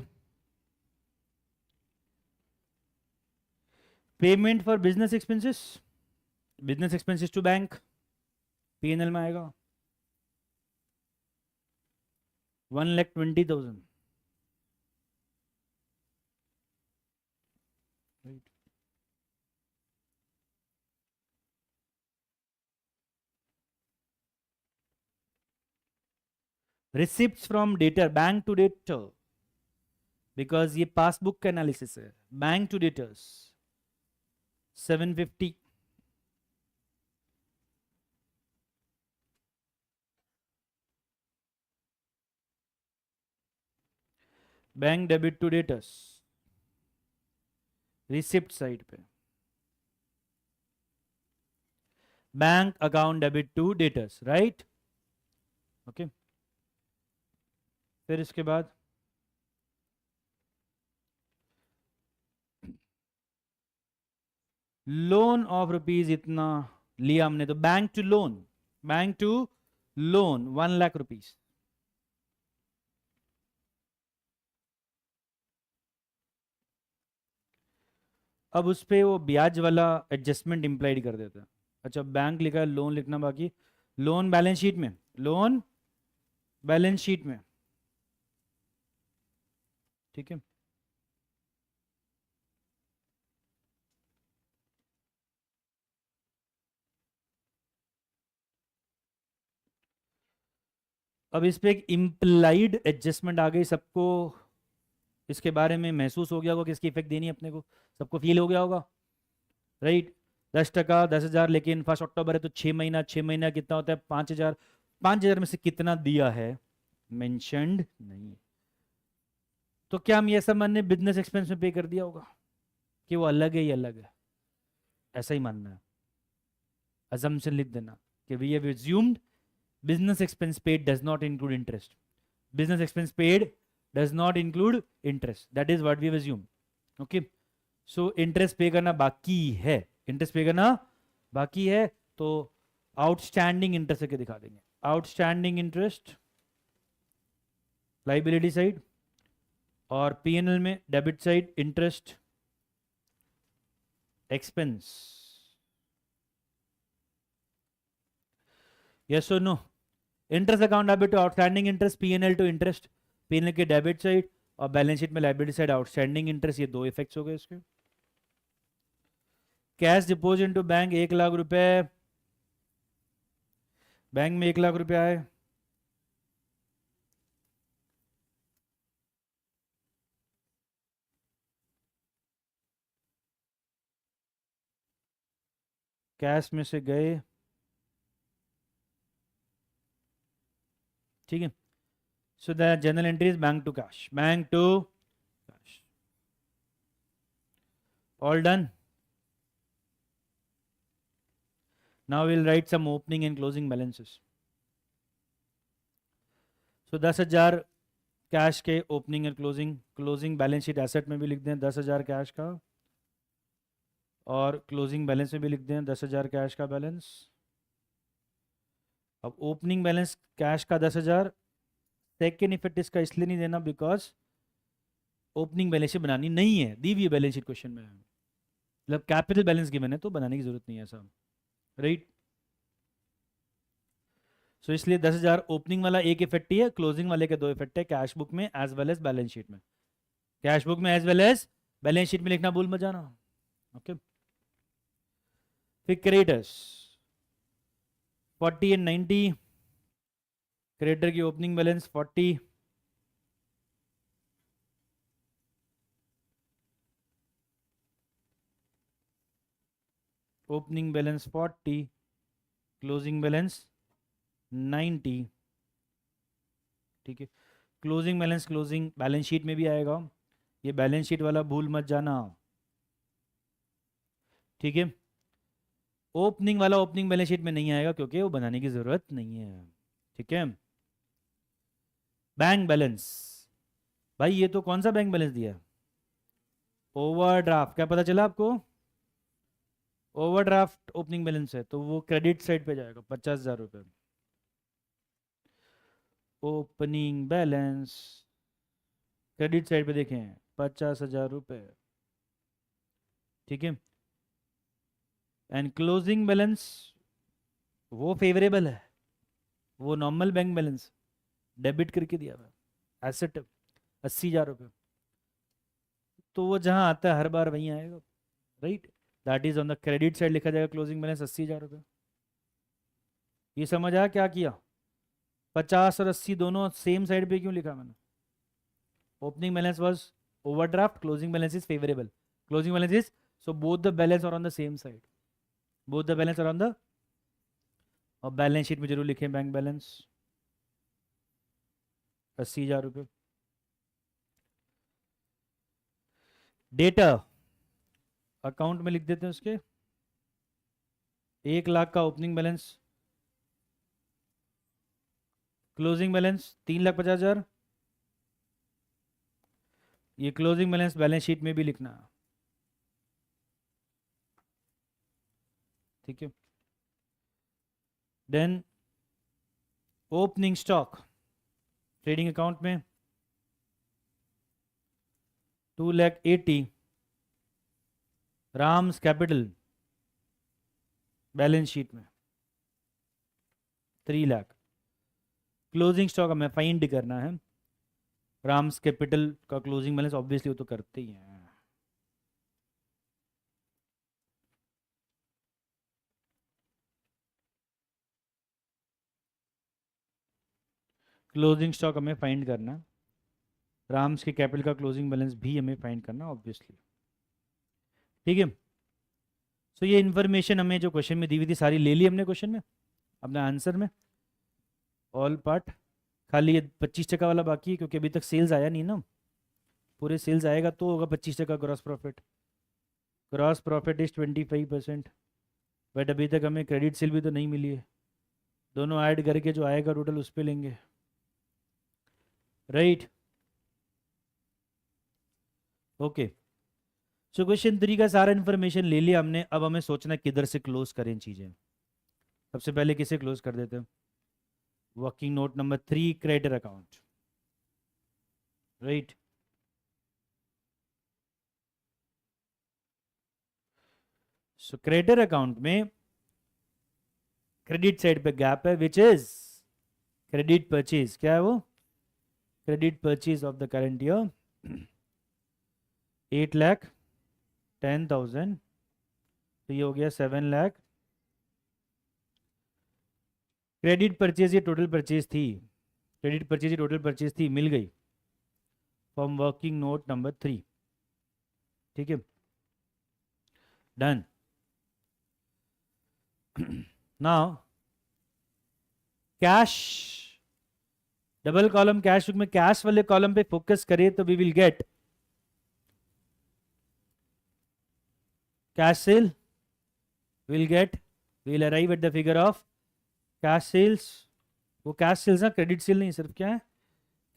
payment for business expenses, business expenses to bank, PNL में आएगा 1,20,000। Receipt from debtor, bank to debtor, because ये passbook का analysis है। Bank to debtors 750, bank debit to debtors, receipt side पे, bank account debit to debtors, right, okay. फिर इसके बाद loan of rupees इतना लिया हमने, तो bank to loan, bank to loan 1,00,000 rupees. अब उस पर वो ब्याज वाला एडजस्टमेंट इंप्लाइड कर देता है। अच्छा, बैंक लिखा है, लोन लिखना बाकी, लोन बैलेंस शीट में, लोन बैलेंस शीट में, ठीक है। अब इस पे एक इम्प्लाइड एडजस्टमेंट आ गई, सबको इसके बारे में महसूस हो गया होगा किसकी इफेक्ट देनी है अपने को, सबको फील हो गया होगा, राइट। 10%, 10,000, लेकिन 1 अक्टूबर है तो 6 महीना, 6 महीना कितना होता है? 5,000। 5,000 में से कितना दिया है मेंशन्ड नहीं, तो क्या हम ये सब मानने बिजनेस एक्सपेंस में पे कर दिया होगा कि वो अलग है, ये अलग है? ऐसा ही मानना है, अजम्पशन लिख देना कि we have assumed business expense paid does not include interest, business expense paid does not include interest, that is what we have assumed, okay। so interest पे करना बाकी है, इंटरेस्ट पे करना बाकी है, तो आउटस्टैंडिंग इंटरेस्ट के दिखा देंगे। आउटस्टैंडिंग इंटरेस्ट लाइबिलिटी साइड, और पीएनएल में debit side interest expense. Yes और no? Interest account debit to outstanding interest, PNL to interest, PNL के डेबिट साइड और बैलेंस शीट में लाइबिलिटी साइड आउटस्टैंडिंग इंटरेस्ट, ये दो इफेक्ट्स हो गए इसके। Cash deposit into bank 1 lakh रुपए, बैंक में 1 लाख रुपए आए, कैश में से गए, ठीक है। So the journal entry is bank to cash, bank to cash, all done. Now will write some opening and closing balances. So 10,000 cash के opening and closing, closing balance sheet asset में भी लिख दें 10,000 कैश का, और closing balance में भी लिख दें 10,000 कैश का बैलेंस। अब ओपनिंग बैलेंस कैश का 10,000, सेकेंड इफेक्ट इसका इसलिए नहीं देना बिकॉज ओपनिंग बैलेंस शीट बनानी नहीं है, दी हुई बैलेंस शीट क्वेश्चन में, मतलब कैपिटल बैलेंस गिवन है तो बनाने की जरूरत नहीं है सब, राइट। सो इसलिए 10,000 ओपनिंग वाला एक इफेक्ट ही है, क्लोजिंग वाले के दो इफेक्ट है, कैश बुक में as well as balance sheet में। कैश बुक में as well as balance sheet में लिखना भूल मत जाना, ओके। फिर क्रेडिटर्स 40 एंड 90, क्रेडिटर की opening balance 40, opening balance 40, closing balance 90, ठीक है। Closing balance closing balance sheet में भी आएगा, ये बैलेंस शीट वाला भूल मत जाना, ठीक है। ओपनिंग वाला ओपनिंग बैलेंस शीट में नहीं आएगा क्योंकि वो बनाने की जरूरत नहीं है, ठीक है। बैंक बैलेंस, भाई ये तो कौन सा बैंक बैलेंस दिया है? ओवरड्राफ्ट, क्या पता चला आपको? ओवरड्राफ्ट ओपनिंग बैलेंस है तो वो क्रेडिट साइड पे जाएगा 50,000 रुपये। ओपनिंग बैलेंस क्रेडिट साइड पे देखें 50,000 रुपये, ठीक है। एंड क्लोजिंग बैलेंस वो फेवरेबल है, वो नॉर्मल बैंक बैलेंस डेबिट करके दिया हुआ एसेट 80,000 रुपये, तो वो जहाँ आता है हर बार वहीं आएगा, right. That is on the credit side लिखा जाएगा क्लोजिंग बैलेंस 80,000 रुपये। ये समझ आया क्या किया? 50 और 80 दोनों सेम साइड पे क्यों लिखा मैंने? Opening balance was overdraft, closing balance is favourable, closing balance is, so both the balance are on the same side, both the balance are on the, और बैलेंस शीट में जरूर लिखें बैंक बैलेंस 80,000 रुपये। Data account में लिख देते हैं उसके 1 लाख का ओपनिंग बैलेंस, क्लोजिंग बैलेंस 3,50,000, ये क्लोजिंग बैलेंस बैलेंस शीट में भी लिखना, ठीक है। Then opening stock trading account में 2,80,000, राम्स कैपिटल बैलेंस शीट में 3,00,000, क्लोजिंग स्टॉक हमें फाइंड करना है, राम्स कैपिटल का क्लोजिंग बैलेंस ऑब्वियसली वो तो करते ही हैं, क्लोजिंग स्टॉक हमें फाइंड करना, राम्स के कैपिटल का क्लोजिंग बैलेंस भी हमें फाइंड करना ऑब्वियसली, ठीक है। सो ये इन्फॉर्मेशन हमें जो क्वेश्चन में दी हुई थी सारी ले ली हमने क्वेश्चन में, अपने आंसर में ऑल पार्ट, खाली ये 25% वाला बाकी है क्योंकि अभी तक सेल्स आया नहीं ना, पूरे सेल्स आएगा तो होगा 25% gross profit, gross profit is 25%, but अभी तक हमें क्रेडिट सेल भी तो नहीं मिली है, दोनों ऐड करके जो आएगा टोटल उस पर लेंगे, राइट, ओके। सो क्वेश्चन 3 का सारा इन्फॉर्मेशन ले लिया हमने, अब हमें सोचना है किधर से क्लोज करें चीजें। सबसे पहले किसे क्लोज कर देते हैं? Working note number 3, creditor account, right. So creditor account में क्रेडिट साइड पे गैप है, विच इज क्रेडिट परचेज। क्या है वो? Credit purchase of the current year 8,10,000, तो ये हो गया 7,00,000। क्रेडिट परचेज ये टोटल परचेज थी, क्रेडिट परचेज ये टोटल परचेज थी, मिल गई फ्रॉम वर्किंग नोट नंबर 3। ठीक है, done. Now cash, double column cash book में कैश वाले कॉलम पे फोकस करें तो we will get cash sale, will get, will arrive at the figure of cash sales. वो कैश सेल्स ना, credit sale नहीं, सिर्फ क्या है?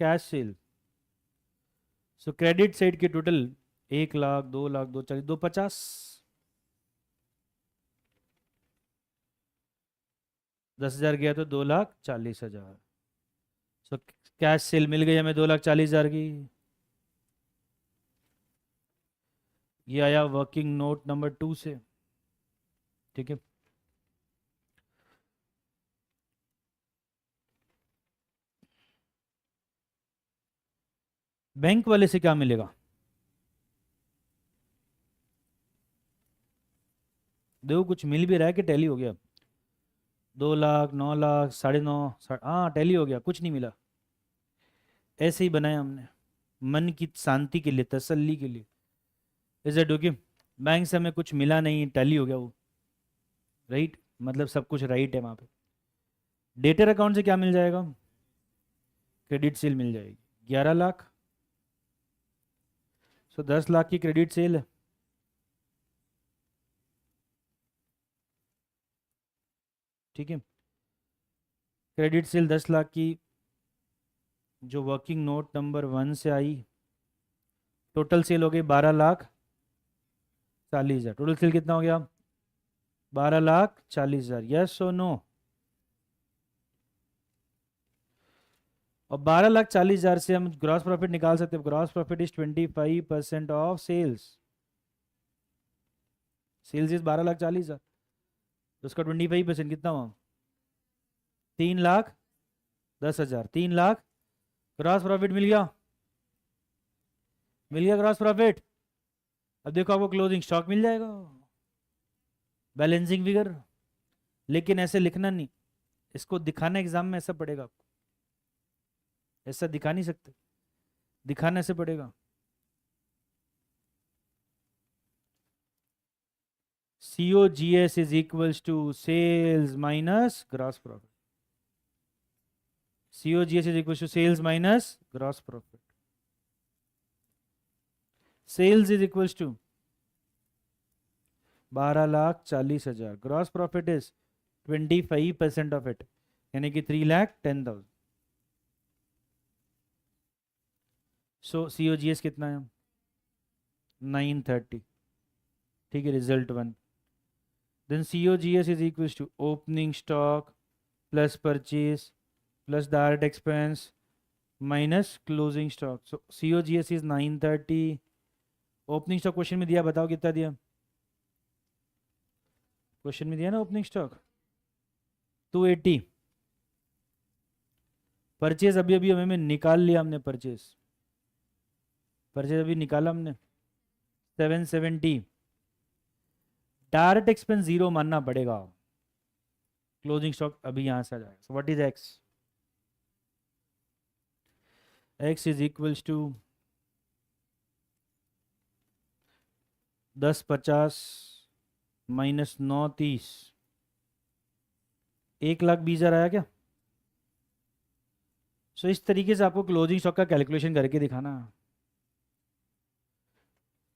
Cash sale. So credit side के टोटल 1,00,000, 2,00,000, 2,40,000, 2,50,000, 10,000 गया तो 2,40,000। सो कैश सेल मिल गई हमें 2,40,000 की। ये आया वर्किंग नोट नंबर 2 से। ठीक है, बैंक वाले से क्या मिलेगा? देखो कुछ मिल भी रहा है कि टैली हो गया? 2,00,000, 9,00,000, 9.5, हाँ टैली हो गया, कुछ नहीं मिला। ऐसे ही बनाया हमने मन की शांति के लिए, तसल्ली के लिए। Is it okay? बैंक से हमें कुछ मिला नहीं, टैली हो गया वो, राइट, मतलब सब कुछ राइट है वहाँ पे। डेटर अकाउंट से क्या मिल जाएगा? क्रेडिट सेल मिल जाएगी 11,00,000। सो 10,00,000 की क्रेडिट सेल है। ठीक है, क्रेडिट सेल 10,00,000 की जो वर्किंग नोट नंबर 1 से आई, टोटल सेल हो गई 12,40,000। टोटल सेल कितना हो गया? 12,40,000। यस और नो? और 12,40,000 से हम ग्रॉस प्रॉफिट निकाल सकते हैं। Gross profit is 25% of sales. Sales is 12,40,000, तो उसका 25% कितना हुआ? 3,10,000। 3,00,000 ग्रॉस प्रॉफिट मिल गया, मिल गया ग्रॉस प्रॉफिट। अब देखो आपको क्लोजिंग स्टॉक मिल जाएगा, बैलेंसिंग फिगर। लेकिन ऐसे लिखना नहीं, इसको दिखाना एग्जाम में ऐसा पड़ेगा आपको, ऐसा दिखा नहीं सकते, दिखाना ऐसे पड़ेगा। COGS is equals to sales minus gross profit. COGS is equals to sales minus gross profit. Sales is equals to 12,40,000. Gross profit is 25% of it, यानी कि 3,10,000. So COGS कितना है? 930. ठीक है, result 1। Then COGS is equals to opening stock plus purchase plus direct expense minus closing stock. So COGS is 930. Opening stock question में दिया, बताओ कितना दिया? क्वेश्चन में दिया ना ओपनिंग स्टॉक 280। परचेज अभी अभी हमें निकाल लिया हमने, परचेज अभी निकाला हमने 770। डायरेक्ट एक्सपेंस 0 मानना पड़ेगा, क्लोजिंग स्टॉक अभी यहां से आ जाएगा। So what is X? X is equals to 10,50 minus 9,30, 1,20,000 आया क्या? सो इस तरीके से आपको क्लोजिंग स्टॉक का कैलकुलेशन करके दिखाना,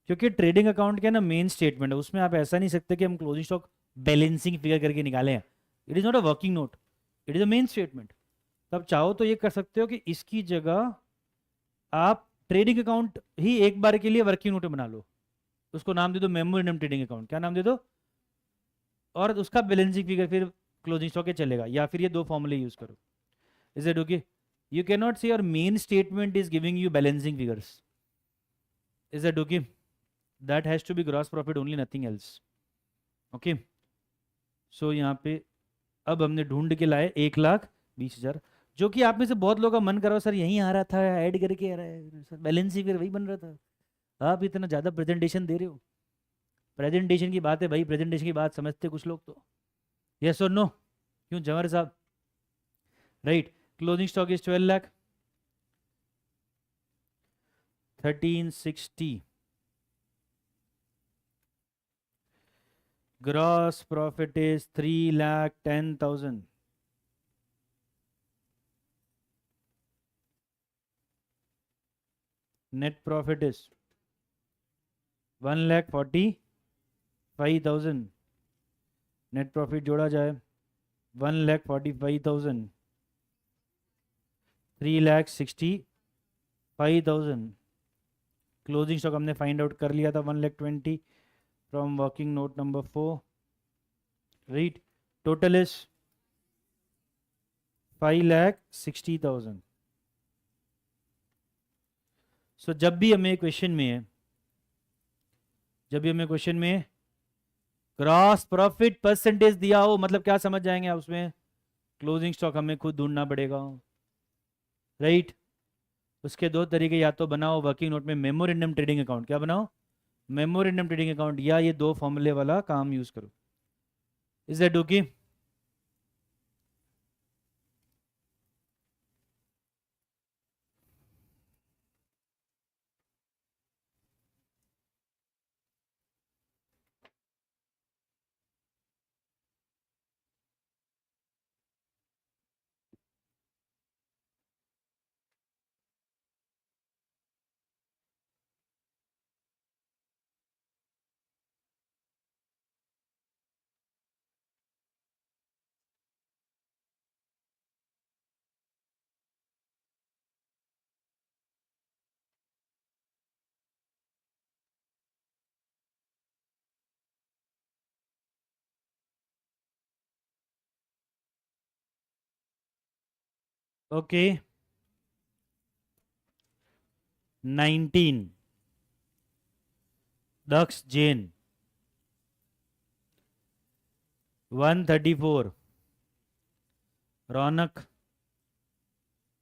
क्योंकि ट्रेडिंग अकाउंट क्या ना मेन स्टेटमेंट है, उसमें आप ऐसा नहीं सकते कि हम क्लोजिंग स्टॉक बैलेंसिंग फिगर करके निकालें। It is not a working note, it is a main statement. तो आप चाहो तो ये कर सकते हो कि इसकी जगह आप ट्रेडिंग अकाउंट ही एक बार के लिए वर्किंग नोट बना लो, उसको नाम दे दो मेमोरेंडम ट्रेडिंग अकाउंट, क्या नाम दे दो, और उसका बैलेंसिंग फिगर फिर क्लोजिंग स्टॉक के चलेगा, या फिर ये दो फॉर्मूले यूज करो. Is it okay? You can not say your main statement is giving you balancing figures. Is it okay? That has to be gross profit only, nothing else. Okay. So यहाँ पे अब हमने ढूंढ के लाए 1,20,000, जो कि आप में से बहुत लोगों का मन करो सर यहीं आ रहा था, ऐड करके आ रहा है सर, बैलेंस ही फिर वही बन रहा था. आप इतना ज़्यादा प्रेजेंटेशन दे रहे हो. प्रेजेंटेशन की बात है भाई, प्रेजेंटेशन की बात समझते कुछ लोग तो. यस और नो? क्यों जवाहर साहब? Right. Closing stock is 12 lakh. 1360. Gross profit is 3,10,000. Net profit is 1,45,000. Net profit जोड़ा जाए 1,45,000, 3,65,000. क्लोजिंग स्टॉक हमने फाइंड आउट कर लिया था 1,20,000 from working note number 4. Right. Total is 5,60,000. सो जब भी हमें क्वेश्चन में ग्रॉस प्रॉफिट परसेंटेज दिया हो, मतलब क्या समझ जाएंगे आप उसमें, क्लोजिंग स्टॉक हमें खुद ढूंढना पड़ेगा. राइट. उसके दो तरीके, या तो बनाओ वर्किंग नोट में मेमोरेंडम ट्रेडिंग अकाउंट, क्या बनाओ, मेमोरेंडम ट्रेडिंग अकाउंट, या ये दो फॉर्मूले वाला काम यूज करो. Is that okay? Okay. 19 Daksh Jain. 134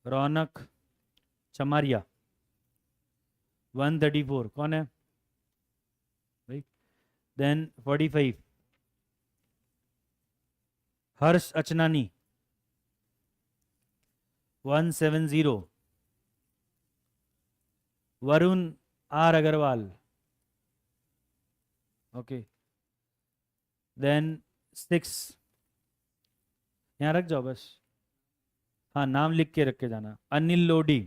Raunak Chamaria. 134 कौन है भाई? Then 45 Harsh Achnani. 170 Varun R Agarwal. Okay. Then 6, यहाँ रख जाओ बस, हाँ नाम लिख के रख के जाना, अनिल लोडी.